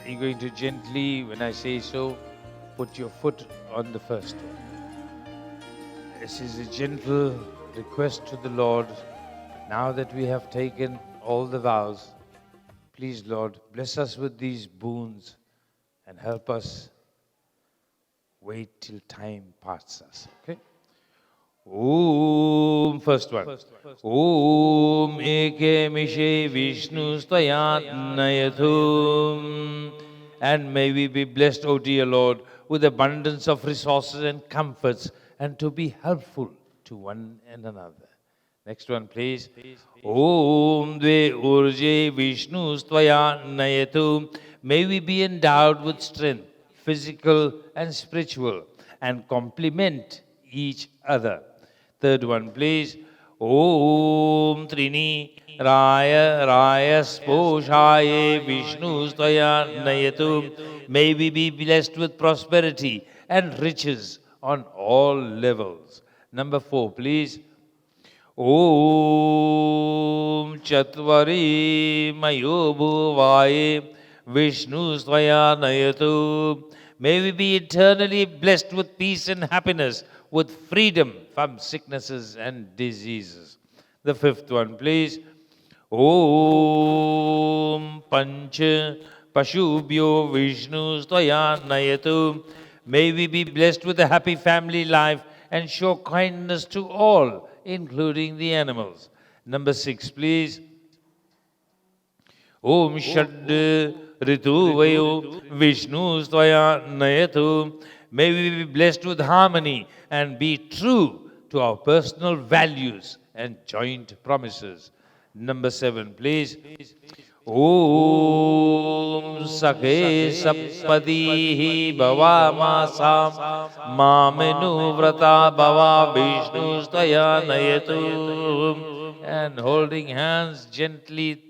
you're going to gently, when I say so, put your foot on the first one. This is a gentle request to the Lord. Now that we have taken all the vows, please, Lord, bless us with these boons and help us wait till time passes us. Okay? Om, first one. Om Eke Mishe Vishnu Stayatnayathum. And may we be blessed, O dear Lord, with abundance of resources and comforts, and to be helpful to one and another. Next one, please. Om Dve Urje Vishnu Stayatnayathum. May we be endowed with strength, physical and spiritual, and complement each other. Third one, please. Om Trini Raya Sposhaye Vishnu Staya Nayatu. May we be blessed with prosperity and riches on all levels. Number 4, please. Om Chatvari Mayobhuvaye Vishnu Staya Nayatu. May we be eternally blessed with peace and happiness, with freedom from sicknesses and diseases. The fifth one, please. Om Pancha Pashubhyo Vishnu Tvaya Nayatu. May we be blessed with a happy family life and show kindness to all, including the animals. Number 6, please. Om Shad Ritu Vayo Vishnu Tvaya Nayatu. May we be blessed with harmony and be true to our personal values and joint promises. Number 7, please. Om Sakhe Sappadihi Bhava Masam Mamenu Vrata Bhava Vishnu Tvaya Nayatu. And holding hands gently,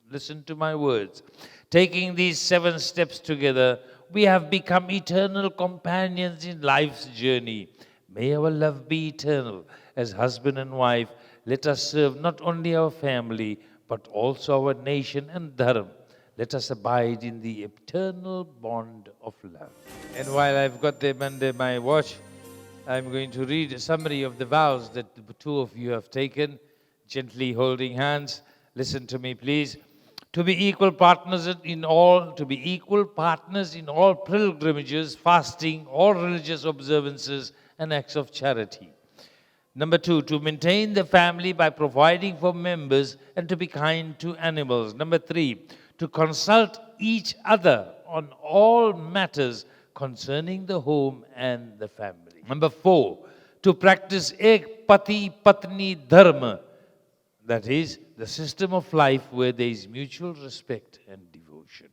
listen to my words. Taking these 7 steps together, we have become eternal companions in life's journey. May our love be eternal. As husband and wife, let us serve not only our family, but also our nation and dharma. Let us abide in the eternal bond of love. And while I've got them under my watch, I'm going to read a summary of the vows that the 2 of you have taken, gently holding hands. Listen to me, please. To be equal partners in all pilgrimages, fasting, all religious observances, and acts of charity. Number 2, to maintain the family by providing for members and to be kind to animals. Number 3, to consult each other on all matters concerning the home and the family. Number 4, to practice Ek Pati Patni Dharma, that is, the system of life where there is mutual respect and devotion.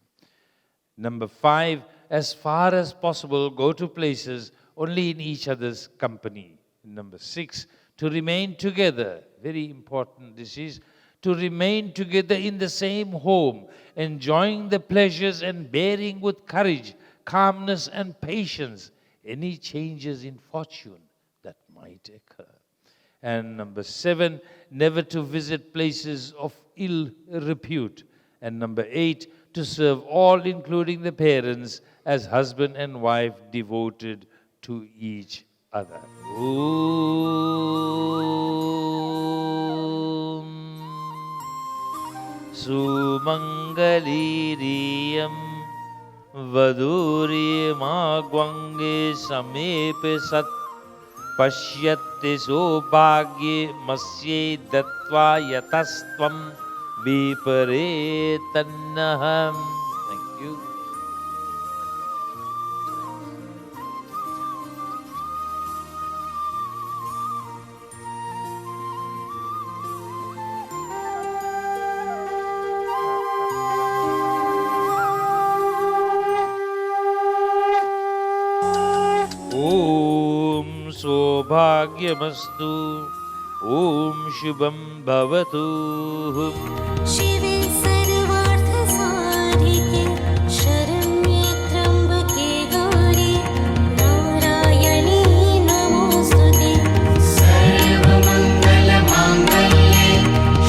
Number 5, as far as possible, go to places only in each other's company. Number 6, to remain together. Very important this is. To remain together in the same home, enjoying the pleasures and bearing with courage, calmness and patience any changes in fortune that might occur. And number 7, never to visit places of ill repute. And number 8, to serve all, including the parents, as husband and wife devoted to each other. Om Sumangaliriyam Vaduri Magwange Samepe Sat Pashyate Sobhagye Masye Datva Yatastvam Viparetannaham. Thank you. Om Sobhagyamastu. Om Shubham Bhavatu. शिवे सर्वार्थ साधिके शरण्ये त्र्यंबके गौरी नारायणी नमोस्तुते सर्वमंगल मांगल्ये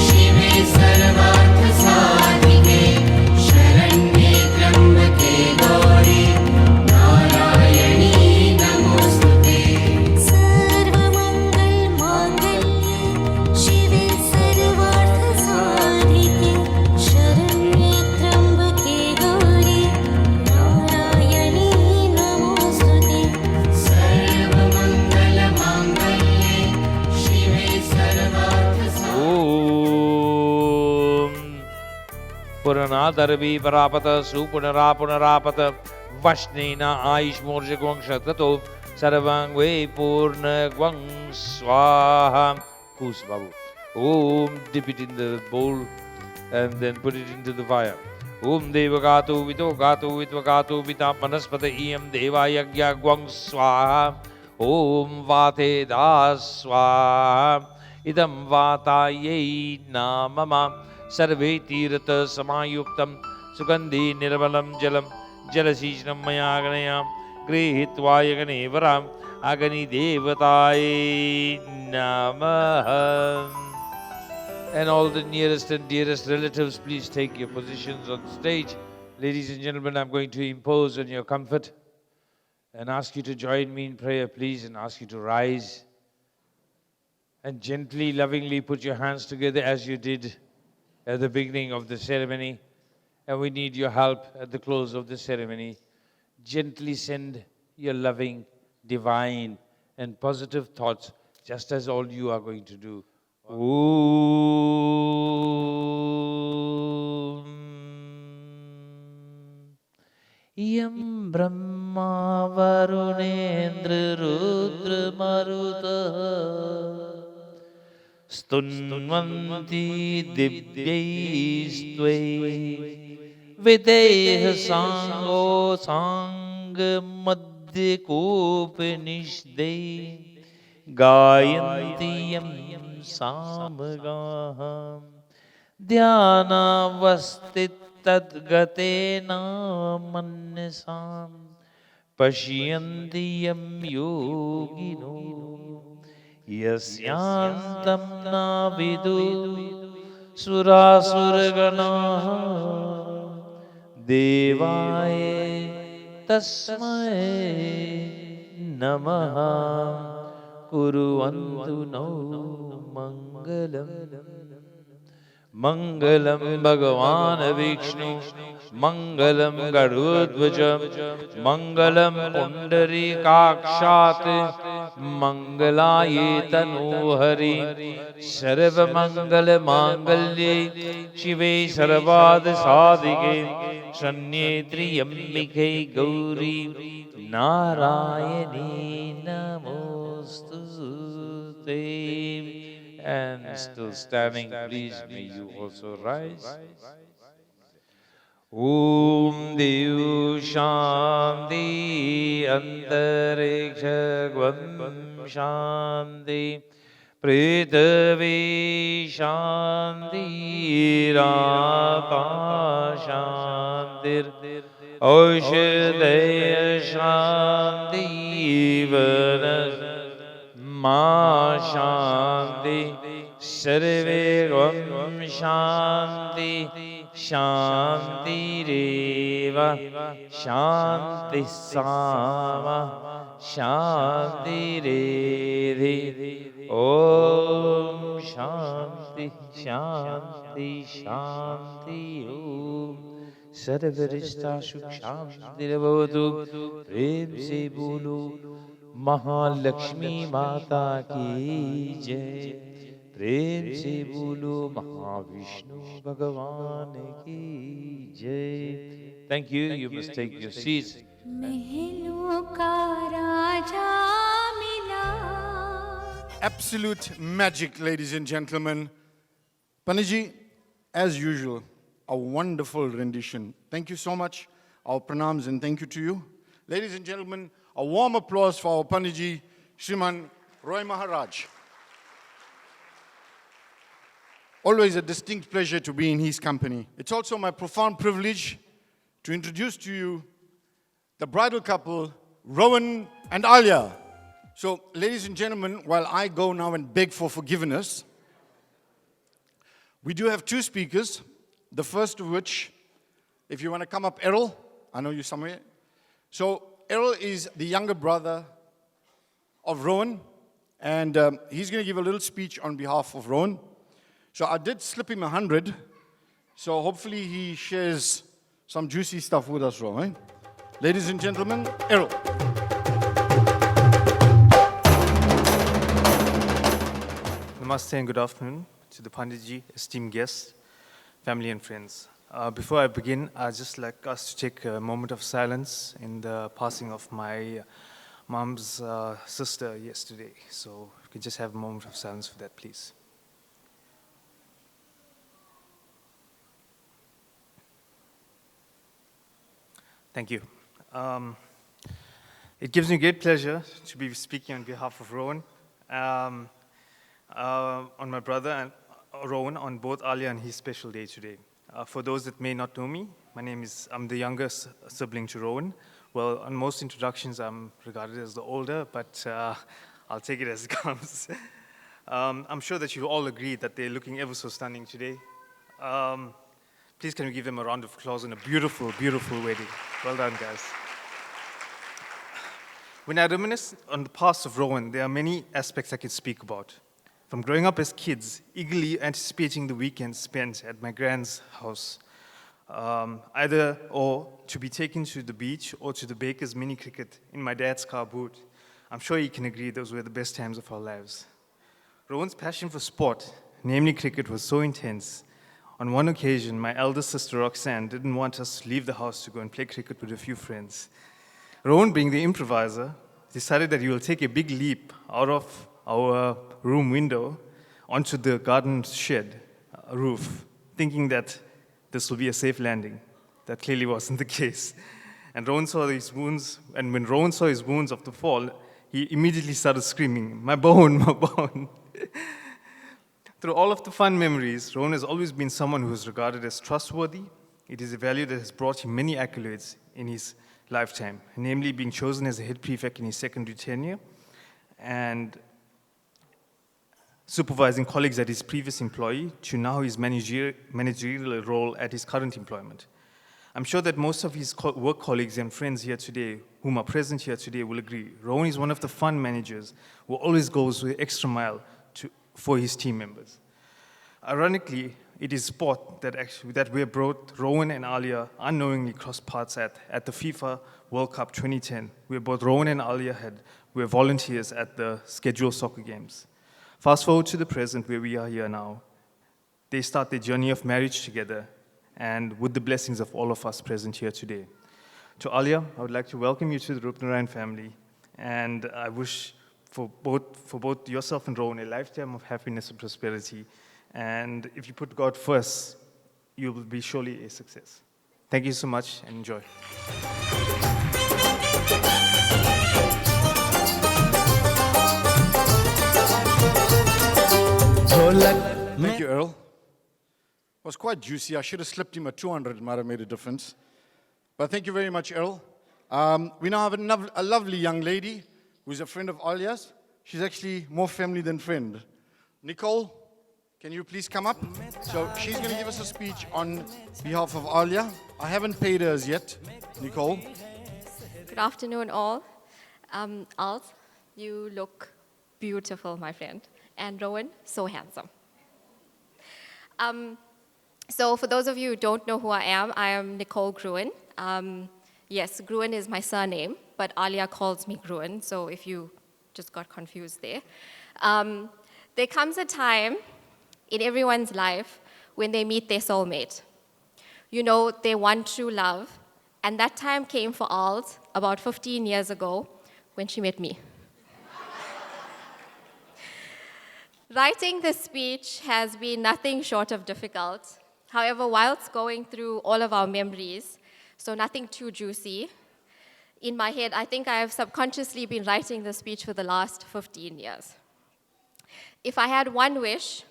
शिवे सर्वार्थ साधिके शरण्ये त्र्यंबके गौरी नारायणी नमोस्तुते सर्वमंगल मांगल्ये शिवे सर्वार्थ साधिके शरण्ये त्र्यंबके गौरी नारायणी नमोस्तुते सर्वमंगल मांगल्ये शिवे सर्वार्थ Om Puranadharvi Parapata Supunarapunarapata Vashnena Aish Morja Gwangshatato Sarvangve Purna Gwang Swaha. Kus Babu. Om, dip it in the bowl and then put it into the fire. Om Devagatu Vitogatu Vitvagatu Vita Manaspata Iyam Deva Yagya Gwang Swaha. Om Vate Das Swaha. Idam Vataye Namama Sarve Tirata Samayuktam Sugandhi Nirvalam Jalam Jalasishnam Mayaganayam Grihitva Yagane Varam Agani Devataye Namah. And all the nearest and dearest relatives, please take your positions on stage. Ladies and gentlemen, I'm going to impose on your comfort and ask you to join me in prayer, please, and ask you to rise and gently, lovingly put your hands together as you did at the beginning of the ceremony. And we need your help at the close of the ceremony. Gently send your loving, divine, and positive thoughts, just as all you are going to do. Om Yam Brahma Varunendra Rudra Maruta Stunvanti Divyaistvai Videha Sango Sangha Madhya Kopanishde Gayanti Yam Samagaham Dhyana Vastit Tadgatena Manasam Pashyanti Yam Yogino Yasyantam Na Vidu Surasuragana Devaye Tasmae Namaha Kuruvantu No Mangalam Mangalam Bhagavan Vishnu Mangalam Garudvaja Mangalam Pundari Kakshat Mangalaye Tanuhari Sarva Mangala Mangalye Shive Sarvad Sadhike Sanyetri Yambike Gauri Narayani Namostute. And still standing, please, may you also rise. Om Dev Shanti Antariksha Gvam Shanti Prithvi Shanti Rapa Shantir Aushadaya Shanti Vanas Ma Shanti Sarve Gvam Shanti Shanti Reva Shanti Sama Shanti Redhi Om Shanti Shanti Shanti Om Sarvarishta Sukh Shanti Ravadu Prem Se Bolo Mahalakshmi Mata Ki Jai Prem Se Bolo Mahavishnu Bhagavan Ki Jai. Thank you. You must take your seats. महलों का राजा मिला Absolute magic, ladies and gentlemen. Panditji, as usual, a wonderful rendition. Thank you so much. Our pranams and thank you to you. Ladies and gentlemen, a warm applause for our Panditji, Shriman Roy Maharaj. Always a distinct pleasure to be in his company. It's also my profound privilege to introduce to you the bridal couple, Rowan and Alia. So, ladies and gentlemen, while I go now and beg for forgiveness, we do have two speakers. The first of which, if you want to come up, Errol, I know you're somewhere. So, Errol is the younger brother of Rowan, and he's going to give a little speech on behalf of Rowan. So I did slip him 100, so hopefully he shares some juicy stuff with us, Rowan. Ladies and gentlemen, Errol. Namaste and good afternoon to the Panditji, esteemed guests, family and friends. Before I begin, I'd just like us to take a moment of silence in the passing of my mom's sister yesterday. So if we could just have a moment of silence for that, please. Thank you. It gives me great pleasure to be speaking on behalf of Rowan, on my brother and Rowan, on both Alia and his special day today. For those that may not know me, I'm the youngest sibling to Rowan. Well, on most introductions, I'm regarded as the older, but I'll take it as it comes. I'm sure that you all agree that they're looking ever so stunning today. Please can we give them a round of applause on a beautiful, beautiful wedding. Well done, guys. When I reminisce on the past of Rowan, there are many aspects I can speak about. From growing up as kids, eagerly anticipating the weekends spent at my grand's house, either or to be taken to the beach or to the Baker's mini cricket in my dad's car boot. I'm sure you can agree those were the best times of our lives. Rowan's passion for sport, namely cricket, was so intense. On one occasion, my elder sister Roxanne didn't want us to leave the house to go and play cricket with a few friends. Rowan, being the improviser, decided that he will take a big leap out of our room window onto the garden shed roof, thinking that this will be a safe landing. That clearly wasn't the case. And Rowan saw his wounds, and when Rowan saw his wounds of the fall, he immediately started screaming, "My bone, my bone." Through all of the fun memories, Rowan has always been someone who is regarded as trustworthy. It is a value that has brought him many accolades in his lifetime, namely being chosen as a head prefect in his secondary tenure and supervising colleagues at his previous employee to now his managerial role at his current employment. I'm sure that most of his work colleagues and friends here today, whom are present here today, will agree. Rowan is one of the fun managers who always goes the extra mile for his team members. Ironically, it is sport that we brought Rowan and Alia unknowingly crossed paths at the FIFA World Cup 2010, where both Rowan and Alia were volunteers at the scheduled soccer games. Fast forward to the present, where we are here now. They start their journey of marriage together, and with the blessings of all of us present here today. To Alia, I would like to welcome you to the Rupnarayan family, and I wish for both yourself and Rowan a lifetime of happiness and prosperity. And if you put God first, you will be surely a success. Thank you so much and enjoy. Thank you, Earl. It was quite juicy. I should have slipped him a 200. It might have made a difference. But thank you very much, Earl. We now have a lovely young lady who's a friend of Alia's. She's actually more family than friend. Nicole, can you please come up? So she's going to give us a speech on behalf of Alia. I haven't paid her as yet. Nicole. Good afternoon, all. Alt, you look beautiful, my friend. And Rowan, so handsome. So for those of you who don't know who I am Nicole Gruen. Yes, Gruen is my surname, but Alia calls me Gruen, so if you just got confused there. There comes a time in everyone's life when they meet their soulmate. You know, they want true love, and that time came for Alt about 15 years ago when she met me. Writing this speech has been nothing short of difficult. However, whilst going through all of our memories, so nothing too juicy, in my head, I think I have subconsciously been writing this speech for the last 15 years. If I had one wish,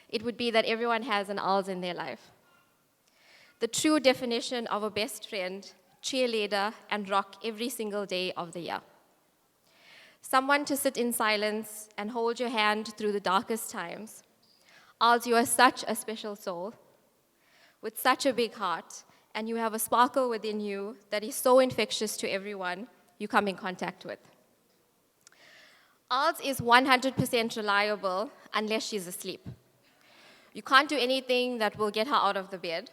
it would be that everyone has an Als in their life. The true definition of a best friend, cheerleader, and rock every single day of the year. Someone to sit in silence and hold your hand through the darkest times. Als, you are such a special soul with such a big heart, and you have a sparkle within you that is so infectious to everyone you come in contact with. Als is 100% reliable unless she's asleep. You can't do anything that will get her out of the bed.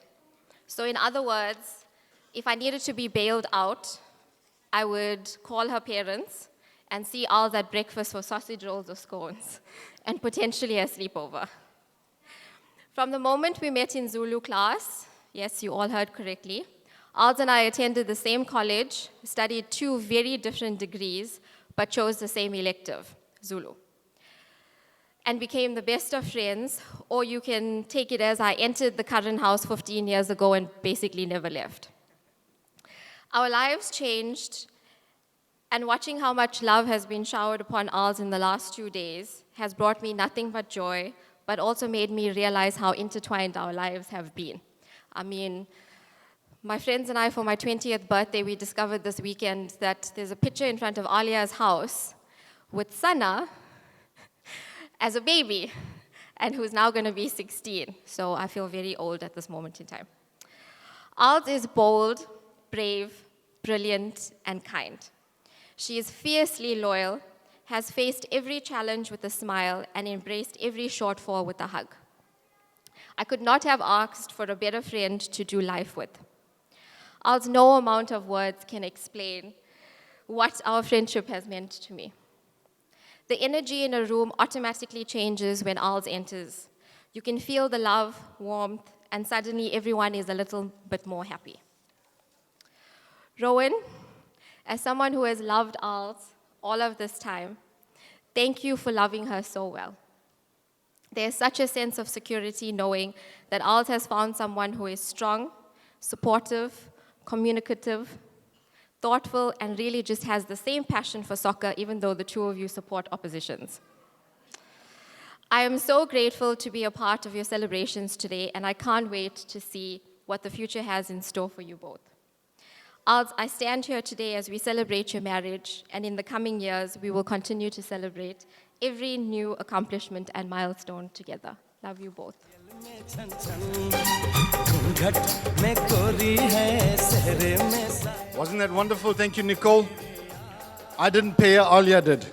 So in other words, if I needed to be bailed out, I would call her parents and see Als at breakfast for sausage rolls or scones, and potentially a sleepover. From the moment we met in Zulu class, yes, you all heard correctly, Als and I attended the same college, studied 2 very different degrees, but chose the same elective, Zulu, and became the best of friends, or you can take it as I entered the current house 15 years ago and basically never left. Our lives changed, and watching how much love has been showered upon Als in the last 2 days has brought me nothing but joy, but also made me realize how intertwined our lives have been. I mean, my friends and I, for my 20th birthday, we discovered this weekend that there's a picture in front of Alia's house with Sana as a baby, and who's now going to be 16. So I feel very old at this moment in time. Als is bold, brave, brilliant, and kind. She is fiercely loyal, has faced every challenge with a smile, and embraced every shortfall with a hug. I could not have asked for a better friend to do life with. Al's no amount of words can explain what our friendship has meant to me. The energy in a room automatically changes when Al's enters. You can feel the love, warmth, and suddenly everyone is a little bit more happy. Rowan, as someone who has loved Al's all of this time, thank you for loving her so well. There's such a sense of security knowing that Al's has found someone who is strong, supportive, communicative, thoughtful, and really just has the same passion for soccer, even though the two of you support oppositions. I am so grateful to be a part of your celebrations today, and I can't wait to see what the future has in store for you both. I stand here today as we celebrate your marriage, and in the coming years, we will continue to celebrate every new accomplishment and milestone together. Love you both. Wasn't that wonderful? Thank you, Nicole. I didn't pay her, Alia did.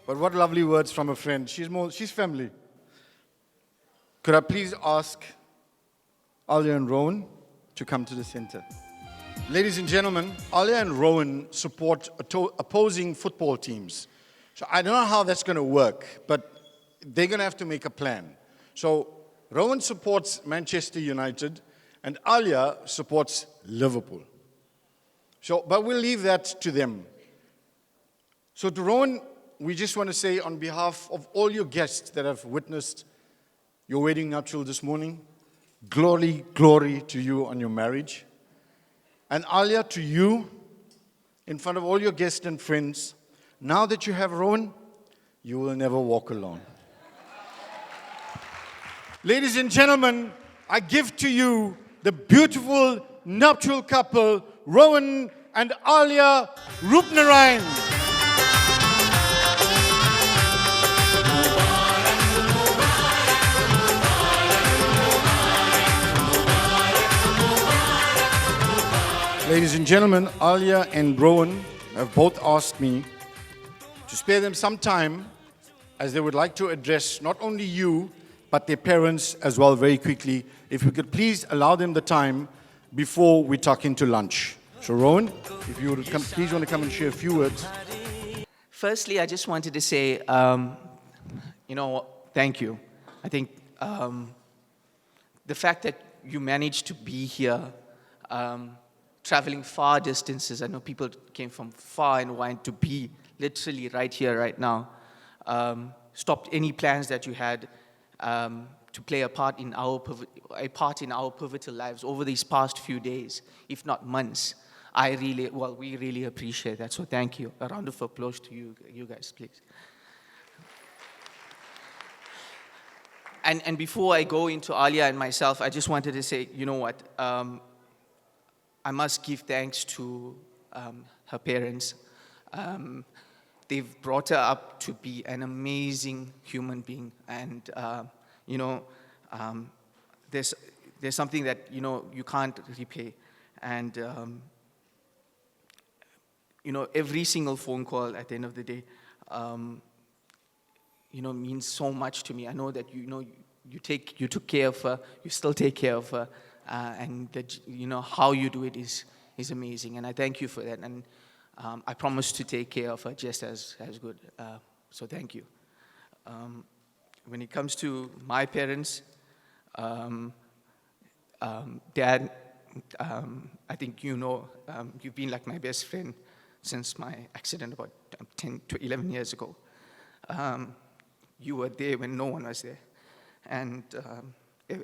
But what lovely words from a friend. She's family. Could I please ask Alia and Rowan to come to the center? Ladies and gentlemen, Alia and Rowan support opposing football teams. So I don't know how that's going to work, but they're going to have to make a plan. So Rowan supports Manchester United, and Alia supports Liverpool. So, but we'll leave that to them. So to Rowan, we just want to say on behalf of all your guests that have witnessed your wedding nuptial this morning, glory, glory to you on your marriage. And Alia, to you, in front of all your guests and friends, now that you have Rowan, you will never walk alone. Ladies and gentlemen, I give to you the beautiful nuptial couple, Rowan and Alia Roopnarayan. Ladies and gentlemen, Alia and Rowan have both asked me to spare them some time as they would like to address not only you, but their parents as well very quickly. If we could please allow them the time before we tuck into lunch. So Rowan, if you would please want to come and share a few words. Firstly, I just wanted to say, thank you. I think the fact that you managed to be here, traveling far distances. I know people came from far and wide to be literally right here, right now. Stopped any plans that you had to play a part in our pivotal lives over these past few days, if not months. We really appreciate that. So thank you. A round of applause to you guys, please. And before I go into Alia and myself, I just wanted to say, you know what? I must give thanks to her parents. They've brought her up to be an amazing human being. And, there's something that, you can't repay. And, every single phone call at the end of the day, means so much to me. I know that, you took care of her, you still take care of her. And that, how you do it is amazing. And I thank you for that. And I promise to take care of her just as good. So thank you. When it comes to my parents, Dad, I think you've been like my best friend since my accident about 10 to 11 years ago. You were there when no one was there. And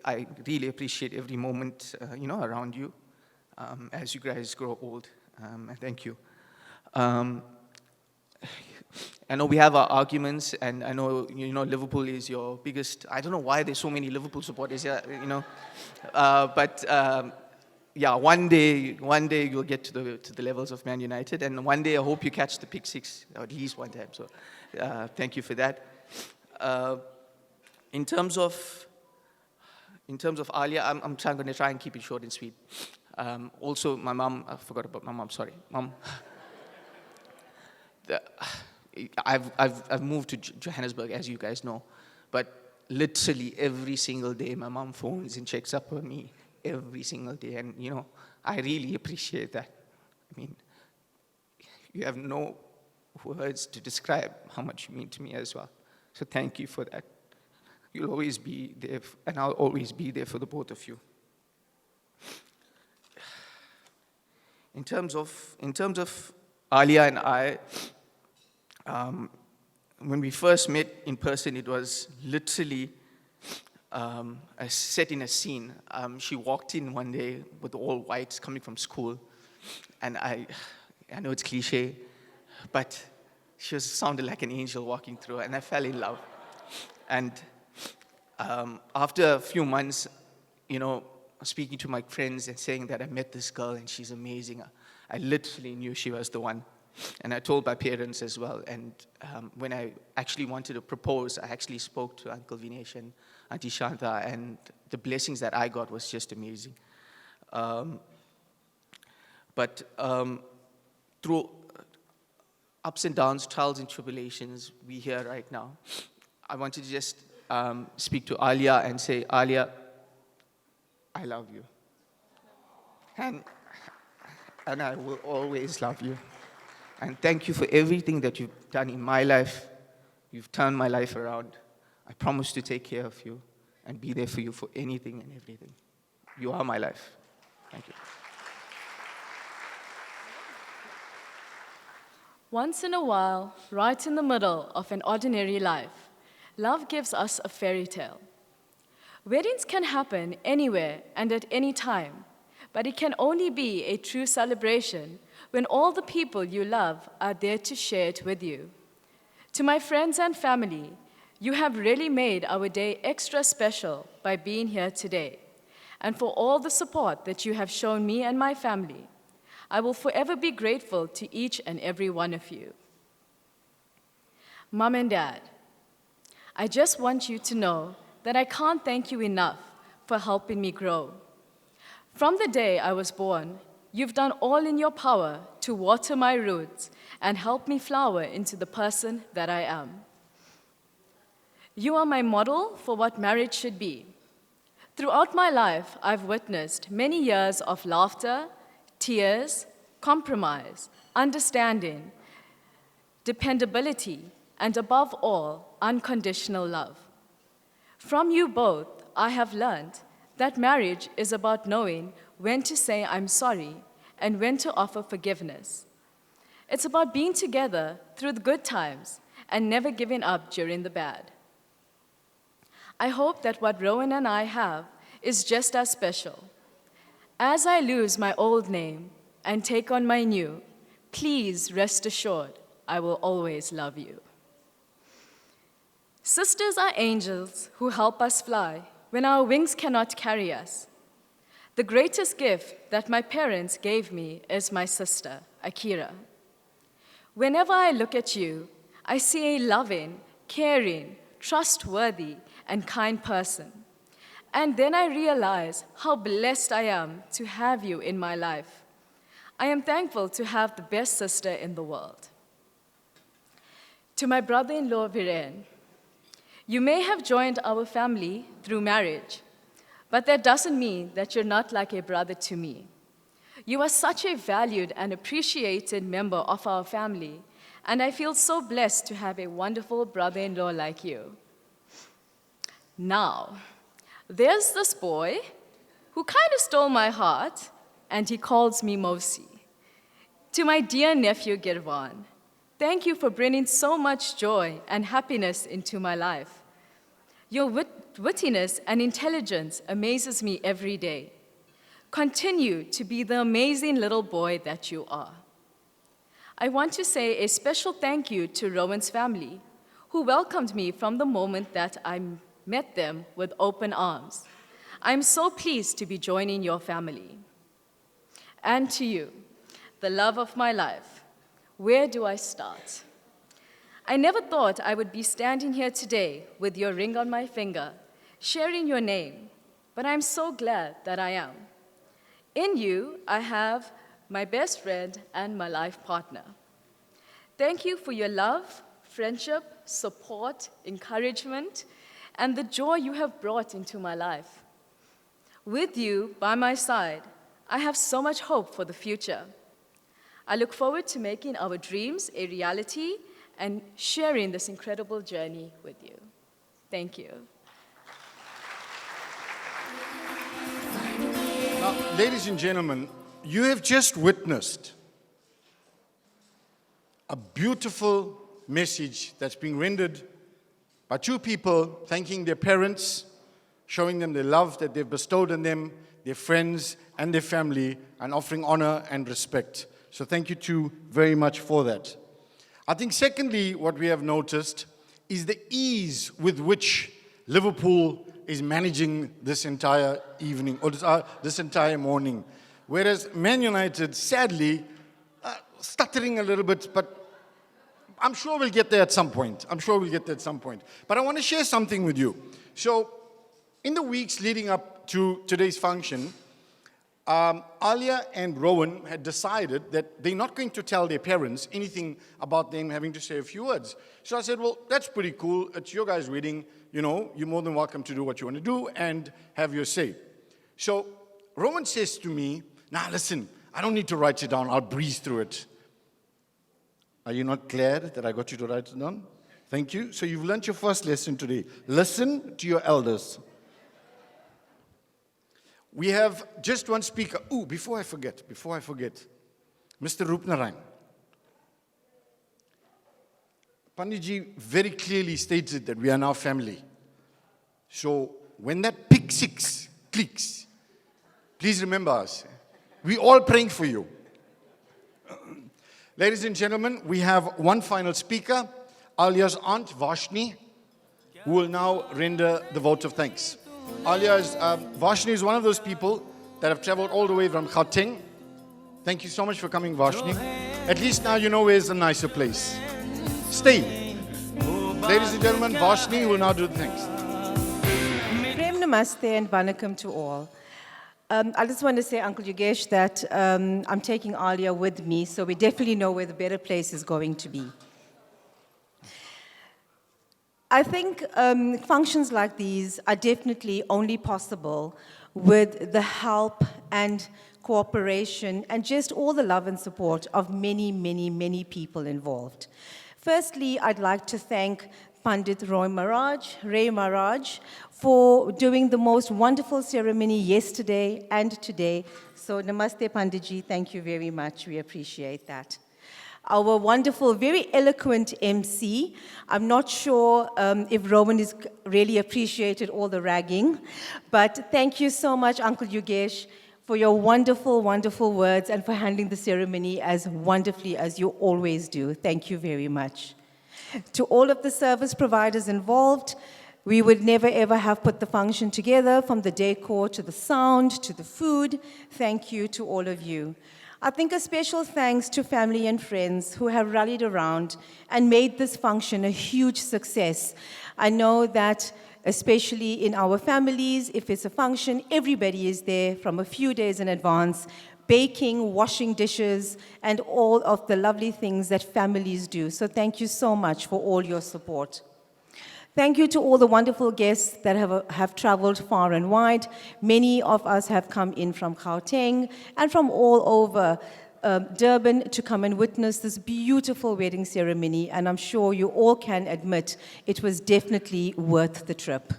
I really appreciate every moment, around you as you guys grow old. And thank you. I know we have our arguments, and I know, Liverpool is your biggest. I don't know why there's so many Liverpool supporters here, But one day you'll get to the levels of Man United, and one day I hope you catch the pick six, or at least one time. So thank you for that. In terms of Alia, I'm going to try and keep it short and sweet. Also, my mom, I forgot about my mom, sorry. Mom, I've moved to Johannesburg, as you guys know, but literally every single day my mom phones and checks up on me every single day, and I really appreciate that. I mean, you have no words to describe how much you mean to me as well. So thank you for that. You'll always be there, and I'll always be there for the both of you. In terms of Alia and I, when we first met in person, it was literally a set in a scene. She walked in one day with all whites coming from school, and I know it's cliche, but she sounded like an angel walking through, and I fell in love. And after a few months, speaking to my friends and saying that I met this girl and she's amazing, I literally knew she was the one. And I told my parents as well. And when I actually wanted to propose, I actually spoke to Uncle Vinesh and Auntie Shanta, and the blessings that I got was just amazing. But through ups and downs, trials and tribulations, we're here right now. I wanted to just speak to Alia and say, Alia, I love you. And I will always love you. And thank you for everything that you've done in my life. You've turned my life around. I promise to take care of you and be there for you for anything and everything. You are my life. Thank you. Once in a while, right in the middle of an ordinary life, love gives us a fairy tale. Weddings can happen anywhere and at any time, but it can only be a true celebration when all the people you love are there to share it with you. To my friends and family, you have really made our day extra special by being here today, and for all the support that you have shown me and my family. I will forever be grateful to each and every one of you. Mom and Dad, I just want you to know that I can't thank you enough for helping me grow. From the day I was born, you've done all in your power to water my roots and help me flower into the person that I am. You are my model for what marriage should be. Throughout my life, I've witnessed many years of laughter, tears, compromise, understanding, dependability, and above all, unconditional love. From you both, I have learned that marriage is about knowing when to say I'm sorry and when to offer forgiveness. It's about being together through the good times and never giving up during the bad. I hope that what Rowan and I have is just as special. As I lose my old name and take on my new, please rest assured I will always love you. Sisters are angels who help us fly when our wings cannot carry us. The greatest gift that my parents gave me is my sister, Akira. Whenever I look at you, I see a loving, caring, trustworthy, and kind person. And then I realize how blessed I am to have you in my life. I am thankful to have the best sister in the world. To my brother-in-law, Viren, you may have joined our family through marriage, but that doesn't mean that you're not like a brother to me. You are such a valued and appreciated member of our family, and I feel so blessed to have a wonderful brother-in-law like you. Now, there's this boy who kind of stole my heart, and he calls me Mosi. To my dear nephew, Girvan, thank you for bringing so much joy and happiness into my life. Your wittiness and intelligence amazes me every day. Continue to be the amazing little boy that you are. I want to say a special thank you to Rowan's family, who welcomed me from the moment that I met them with open arms. I'm so pleased to be joining your family. And to you, the love of my life, where do I start? I never thought I would be standing here today with your ring on my finger, sharing your name, but I'm so glad that I am. In you, I have my best friend and my life partner. Thank you for your love, friendship, support, encouragement, and the joy you have brought into my life. With you by my side, I have so much hope for the future. I look forward to making our dreams a reality and sharing this incredible journey with you. Thank you. Now, ladies and gentlemen, you have just witnessed a beautiful message that's being rendered by two people thanking their parents, showing them the love that they've bestowed on them, their friends and their family, and offering honor and respect. So thank you two very much for that. I think secondly, what we have noticed is the ease with which Liverpool is managing this entire evening, or this entire morning. Whereas Man United, sadly, stuttering a little bit, but I'm sure we'll get there at some point. But I want to share something with you. So, in the weeks leading up to today's function, Alia and Rowan had decided that they're not going to tell their parents anything about them having to say a few words. So I said, well, that's pretty cool. It's your guys' wedding. You know, you're more than welcome to do what you want to do and have your say. So Rowan says to me, nah, listen, I don't need to write it down. I'll breeze through it. Are you not glad that I got you to write it down? Thank you. So you've learned your first lesson today. Listen to your elders. We have just one speaker. Oh, before I forget, Mr. Roopnarine. Panditji very clearly stated that we are now family. So when that pick six clicks, please remember us. We're all praying for you. Ladies and gentlemen, we have one final speaker, Alia's aunt, Vashni, who will now render the vote of thanks. Vashni is one of those people that have traveled all the way from Gauteng. Thank you so much for coming, Vashni. At least now you know where's a nicer place. Stay. Ladies and gentlemen, Vashni will now do the thanks. Prem Namaste and Vanakkam to all. I just want to say, Uncle Yogesh, that I'm taking Alia with me, so we definitely know where the better place is going to be. I think functions like these are definitely only possible with the help and cooperation and just all the love and support of many, many, many people involved. Firstly, I'd like to thank Pandit Ray Maharaj, for doing the most wonderful ceremony yesterday and today. So Namaste Panditji, thank you very much. We appreciate that. Our wonderful, very eloquent MC. I'm not sure if Rowan has really appreciated all the ragging, but thank you so much, Uncle Yogesh, for your wonderful, wonderful words and for handling the ceremony as wonderfully as you always do. Thank you very much. To all of the service providers involved, we would never ever have put the function together, from the decor to the sound to the food. Thank you to all of you. I think a special thanks to family and friends who have rallied around and made this function a huge success. I know that especially in our families, if it's a function, everybody is there from a few days in advance, baking, washing dishes, and all of the lovely things that families do. So thank you so much for all your support. Thank you to all the wonderful guests that have traveled far and wide. Many of us have come in from Gauteng and from all over Durban to come and witness this beautiful wedding ceremony, and I'm sure you all can admit it was definitely worth the trip.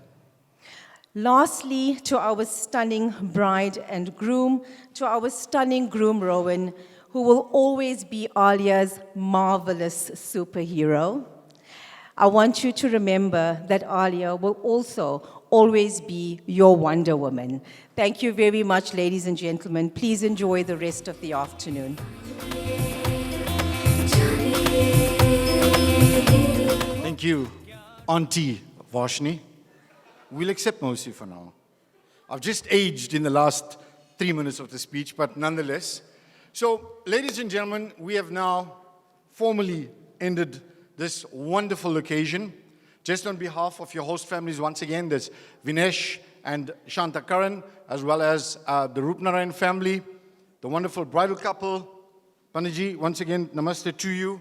Lastly, to our stunning bride and groom, to our stunning groom Rowan, who will always be Alia's marvelous superhero. I want you to remember that Alia will also always be your Wonder Woman. Thank you very much, ladies and gentlemen. Please enjoy the rest of the afternoon. Thank you, Auntie Vashni. We'll accept Mosi for now. I've just aged in the last 3 minutes of the speech, but nonetheless. So, ladies and gentlemen, we have now formally ended this wonderful occasion. Just on behalf of your host families, once again, there's Vinesh and Shanta Karan, as well as the Roopnarine family, the wonderful bridal couple. Panditji, once again, namaste to you.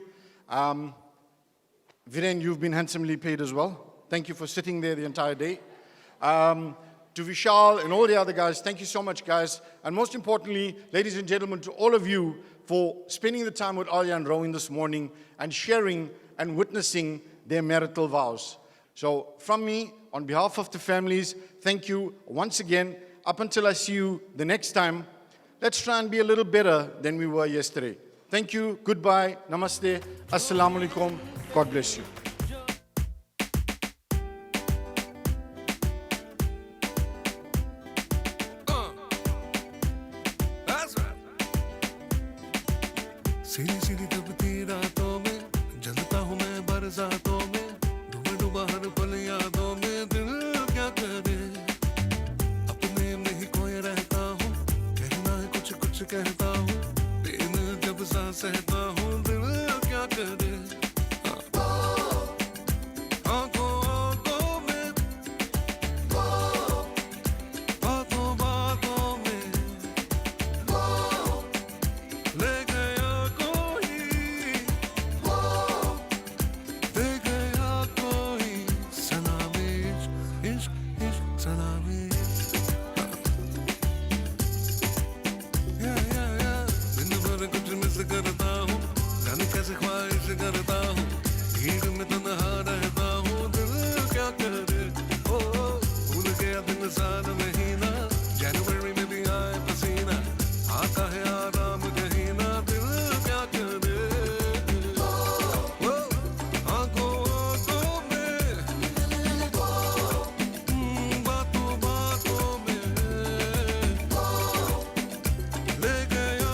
Viren, you've been handsomely paid as well. Thank you for sitting there the entire day. To Vishal and all the other guys, thank you so much, guys. And most importantly, ladies and gentlemen, to all of you for spending the time with Alia and Rowan this morning and sharing and witnessing their marital vows. So from me, on behalf of the families, thank you once again. Up until I see you the next time, let's try and be a little better than we were yesterday. Thank you, goodbye, namaste, assalamu alaikum, God bless you. सीधी सीधी दबती रातों में जलता हूँ मैं बरसातों में डूबे डूबा हर पल यादों में दिल क्या करे अपने में ही खोए रहता हूँ कहना है कुछ कुछ कहता हूँ दिन जब सा सहता हूँ दिल क्या करे आंखों आंखों में बातों बातों में ले गया करता हूँ जाने कैसे ख्वाहिश करता हूँ भीड़ में तन्हा रहता हूँ दिल क्या करे ओ भूल गया दिन साल महीना जनवरी में भी आए पसीना आता है आराम कहीना दिल क्या करे ओ आंखों आंखों में बातों बातों में ले गया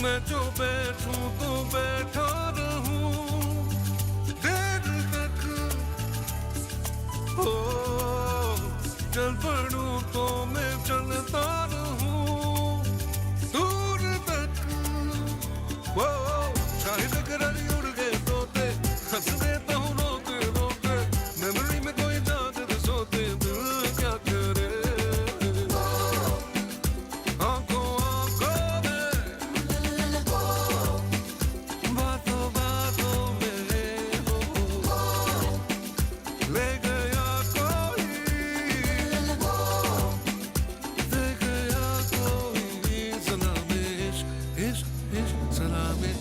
मैं जो बैठूं तो बैठा रहूं देर तक हो चल पड़ूं तो मैं चलता रहूं दूर तक वो चाहे टकराई उड़ गए तोते हंस देता हूँ रोते रोते मेमोरी में कोई जाते सोते दिल क्या करे आंखों आंखों में बातों बातों में ले गया कोई दे गया कोई सलामे इश्क इश्क इश्क सलामे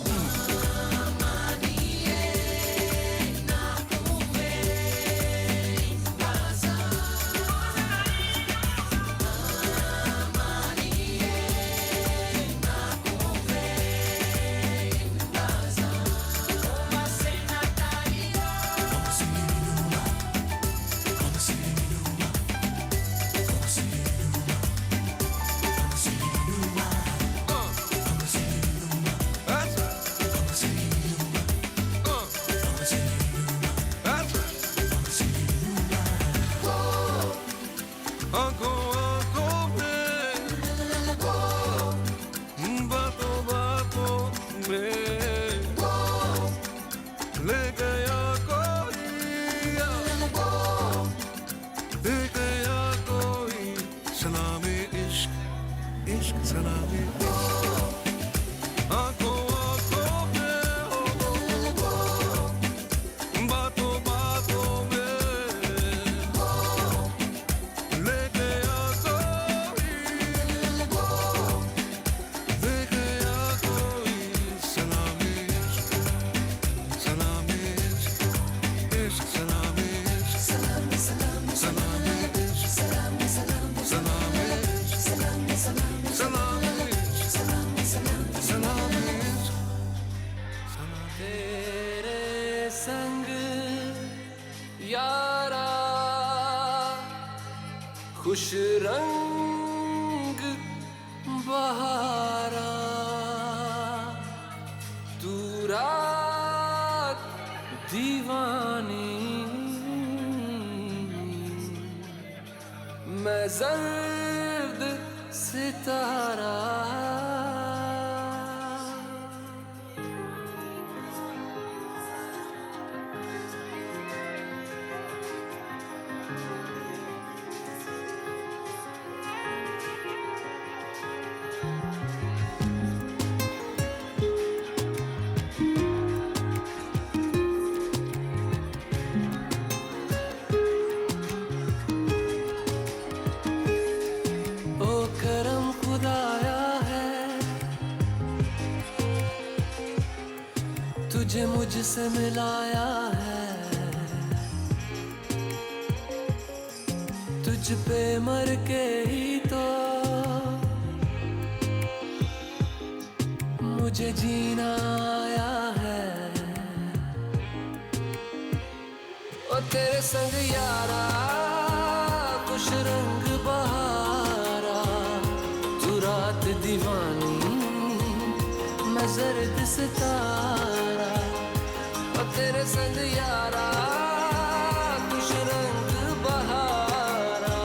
आंखों आंखों में बातों बातों में ले गया कोई दे गया कोई सलामे इश्क इश्क सलामे आंखों आंखों में बातों बातों में ले गया कोई दे गया कोई सलामे इश्क इश्क सलामे इश्क सलामे इश्क सलामे इश्क सलामे इश्क तेरे संग यारा खुश रंग बहारा तू रात दीवानी मैं जर्द सितारा तुझे मुझसे मिलाया है तुझ पे मर के ही तो मुझे जीना आया है ओ तेरे संग यारा खुश रंग बहारा तू रात दीवानी मैं जर्द सितारा और तेरे संग यारा खुश रंग बहारा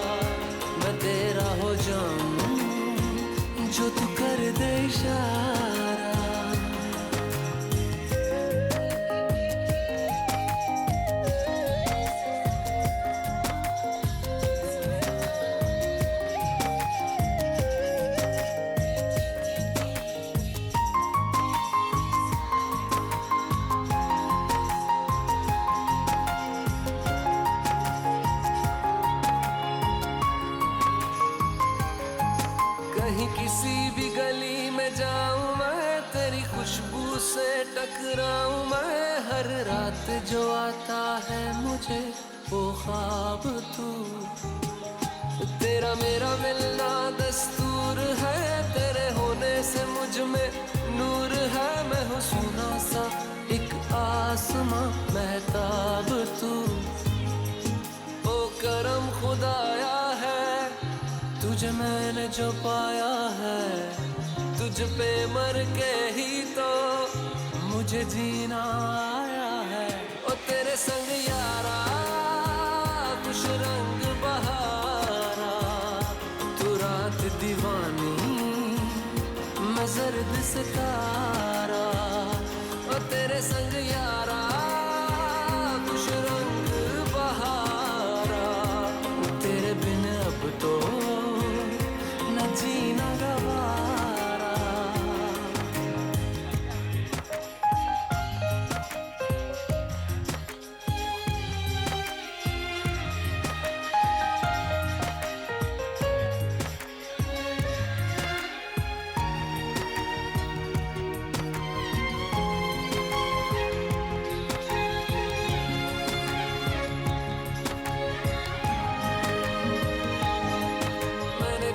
मैं तेरा हो जाऊं जो तू कर दे इशारा किसी भी गली में जाऊं मैं तेरी खुशबू से टकराऊं मैं हर रात जो आता है मुझे वो ख्वाब तू तेरा मेरा मिलना दस्तूर है तेरे होने से मुझ में नूर है मैं हूँ सोना सा एक आसमां महताब तू ओ करम खुदाया है तुझे मैंने जो पाया है तुझ पे मर के ही तो मुझे जीना आया है ओ तेरे संग यारा खुश रंग बहारा तू रात दीवानी मैं जर्द सितारा ओ तेरे संग यारा खुश रंग बहारा तेरे बिन अब तो जीना गवारा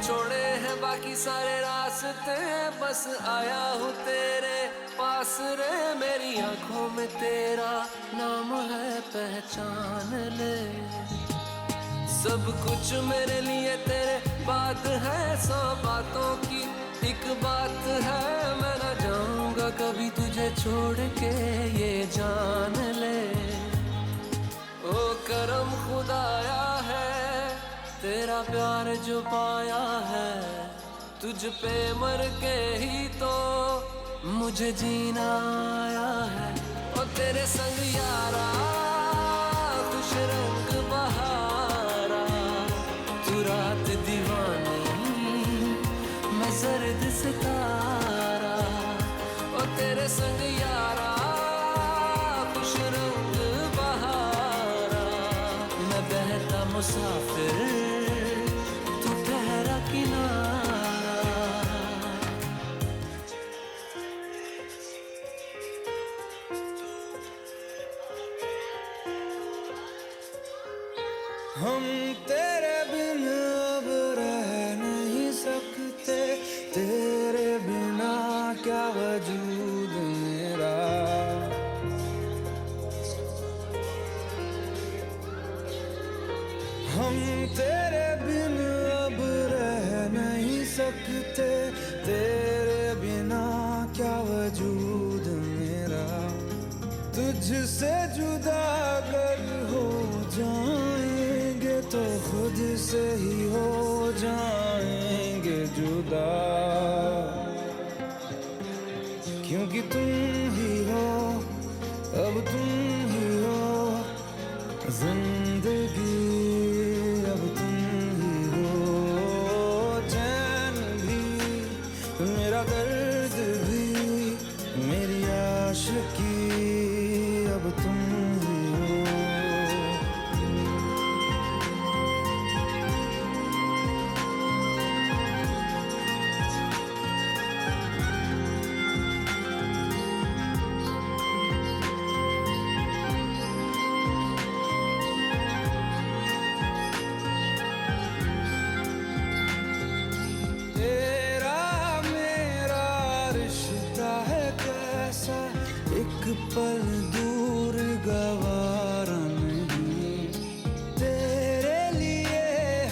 छोड़े हैं बाकी सारे रास्ते बस आया हूँ तेरे पास रे मेरी आंखों में तेरा नाम है पहचान ले सब कुछ मेरे लिए तेरे बात है 100 बातों की एक बात है मैं न जाऊंगा कभी तुझे छोड़ के ये जान ले ओ करम खुदाया है तेरा प्यार जो पाया है तुझ पे मर के ही तो मुझे जीना आया है और तेरे संग यारा खुश रंग बहारा तू रात दीवानी मैं जर्द सितारा और तेरे संग यारा खुश रंग बहारा मैं बहता मुसाफिर तू ठहरा किनारा हम तेरे बिन अब रह नहीं सकते तेरे बिना क्या वजूद मेरा हम तेरे बिन सकते तेरे बिना क्या वजूद मेरा तुझसे जुदा अगर हो जाएंगे तो खुद से ही हो जाएंगे जुदा क्योंकि तुम ही हो अब तुम ही हो जिंदगी अब तुम ही हो चैन भी मेरा दर्द भी मेरी आशिकी अब तुम ही हो पल दूर गवारा नहीं तेरे लिए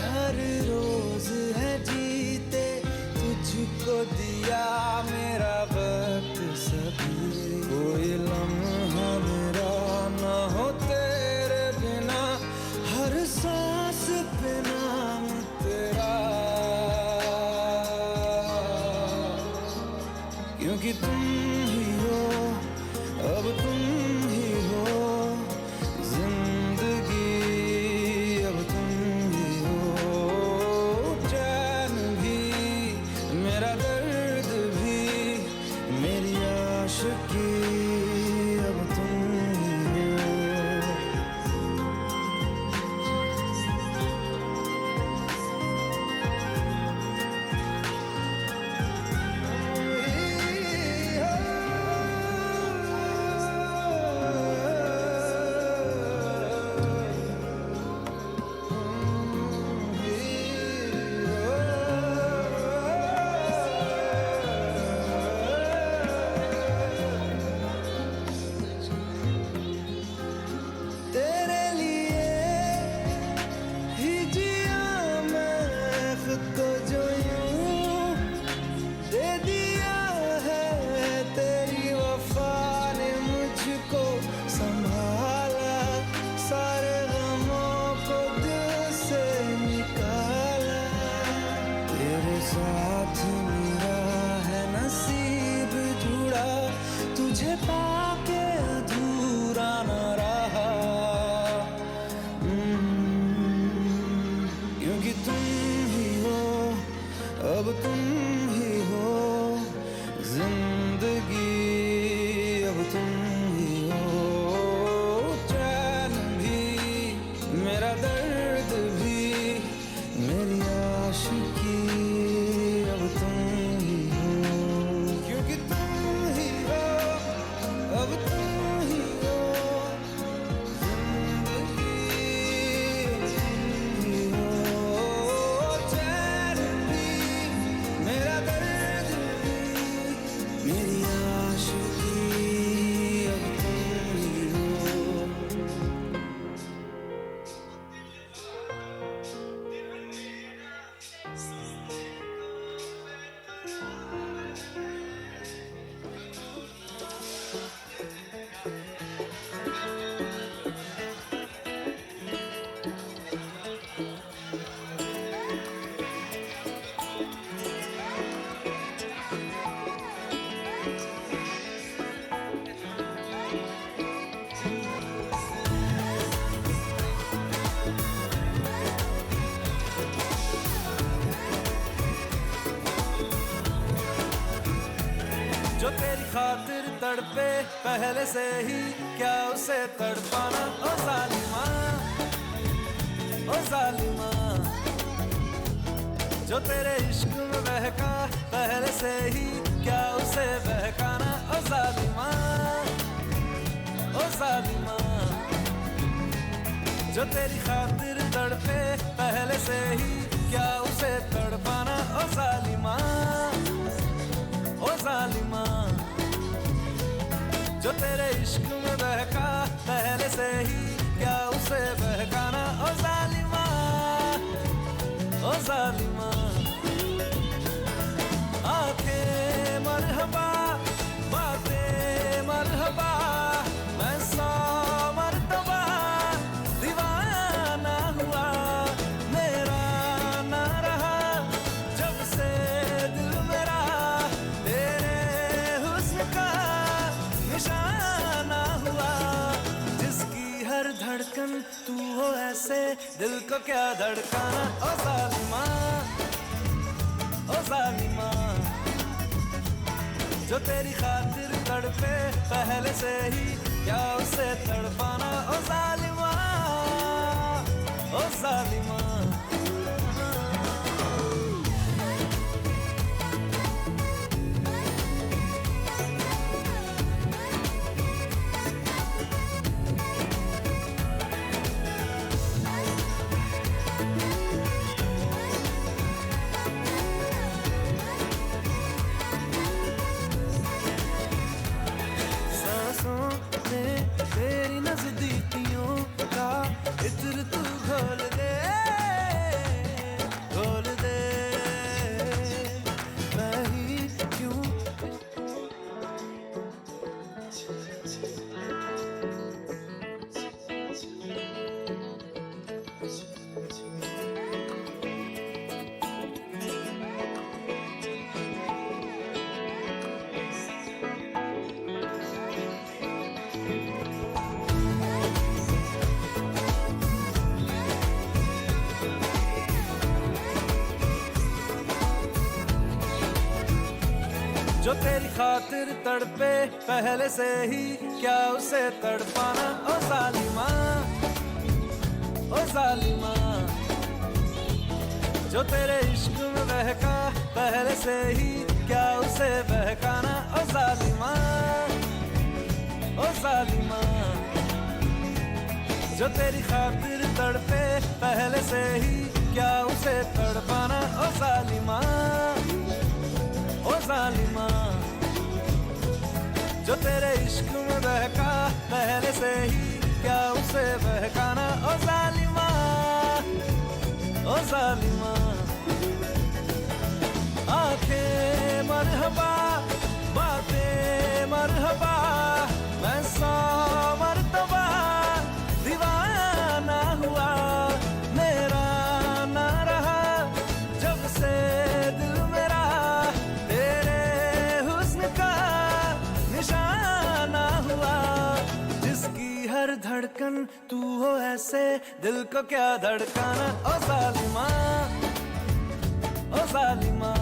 हर रोज है जीते तुझको दिया मेरा वक्त सभी कोई लम्हा मेरा ना हो तेरे बिना हर सांस पे नाम तेरा क्योंकि तुम ही हो अब तुम ही हो जिंदगी अब तुम ही हो चैन भी मेरा दर्द भी मेरी आशिकी अब तुम ही हो तेरे लिए ही जिया मैं खुद को जो यूं दे दिया है तेरी वफा ने मुझको संभाला सारे गमों को दिल से निकाला तेरे साथ मेरा है नसीब जुड़ा तुझे पाके अधूरा न रहा क्योंकि तुम ही हो अब तुम ही हो जिंदगी अब तुम ही हो चैन भी मेरा दर्द भी मेरी आशिकी अब तुम ही हो क्योंकि तुम ही हो अब तुम ही हो जिंदगी तुम ही हो चैन भी मेरा दर्द भी मेरी आशिकी अब तुम ही हो जो तेरी खातिर तड़पे पहले से ही क्या उसे तड़पाना ओ जालिमा ओ जालिमा जो तेरे इश्क में बहका पहले से ही क्या उसे बहकाना ओ जालिमा ओ जालिमा जो तेरी खातिर तड़पे पहले से ही क्या उसे तड़पाना ओ जालिमा ओ जालिमा जो तेरे इश्क में बहका पहले से ही क्या उसे बहकाना ओ जालिमा ओ जालिमा धड़कन तू हो ऐसे दिल को क्या धड़काना ओ जालिमा ओ जालिमा जो तेरी खातिर तड़पे पहले से ही क्या उसे तड़पाना ओ जालिमा ओ जालिमा तेरी नजदीकियों का इत्र तू घोल दे मैं ही क्यों जो तेरी खातिर तड़पे पहले से ही क्या उसे तड़पाना ओ जालिमा ओ जालिमा जो तेरे इश्क में बहका पहले से ही क्या उसे बहकाना ओ जालिमा ओ जालिमा जो तेरी खातिर तड़पे पहले से ही क्या उसे तड़पाना ओ जालिमा ओ जालिमा जो तेरे इश्क में बहका पहले से ही क्या उसे बहकाना ओ जालिमा ओ जालिमा आंखें मरहबा बातें मरहबा मैं 100 मर्तबा दीवाना हुआ मेरा ना रहा जब से दिल मेरा तेरे हुस्न का निशाना हुआ जिसकी हर धड़कन तू हो ऐसे दिल को क्या धड़काना ओ जालिमा ओ जालिमा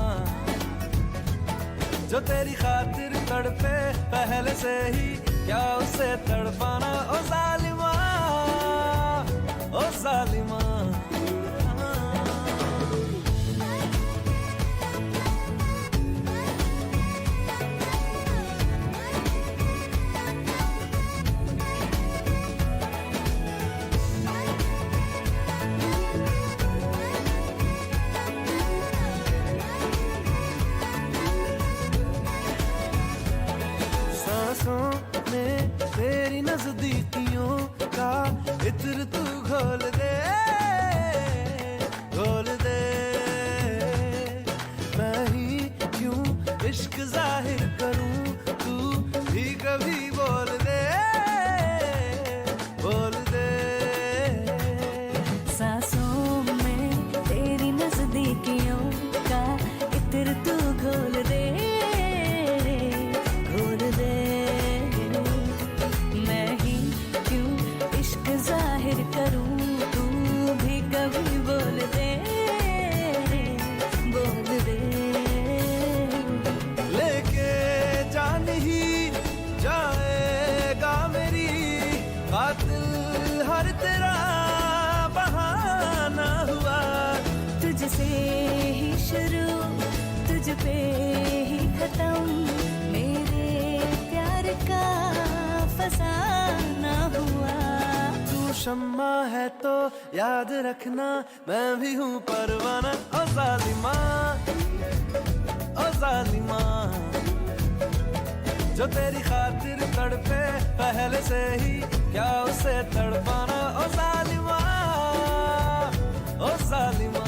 जो तेरी खातिर तड़पे पहले से ही क्या उसे तड़पाना ओ जालिमा ओ जालिमा में तेरी नजदीकियों का इत्र तू घोल दे मैं ही क्यों इश्क जाहिर करूं तू भी कभी बोल दे सांसों में तेरी नजदीकियों का इत्र तू घोल दे जाहिर करूं तू भी कभी बोल दे लेके जान ही जाएगा मेरी कातिल हर तेरा बहाना हुआ तुझसे ही शुरू तुझ पे ही खत्म मेरे प्यार का फसाना हुआ शम्मा है तो याद रखना मैं भी हूँ परवाना ओ जालिमा जो तेरी खातिर तड़पे पहले से ही क्या उसे तड़पाना ओ जालिमा ओ जालिमा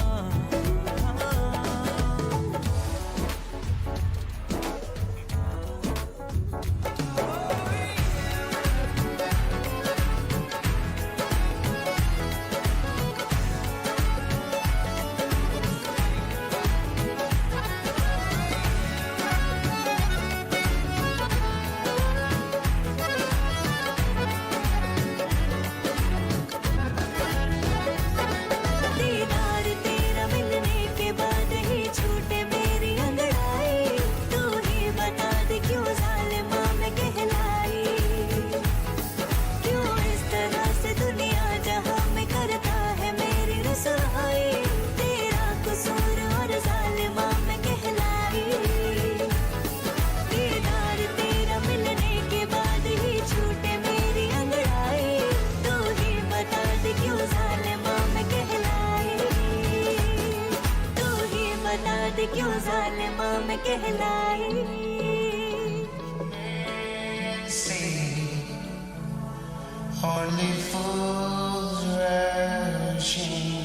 जालिमा में कहलाई Only fools rushing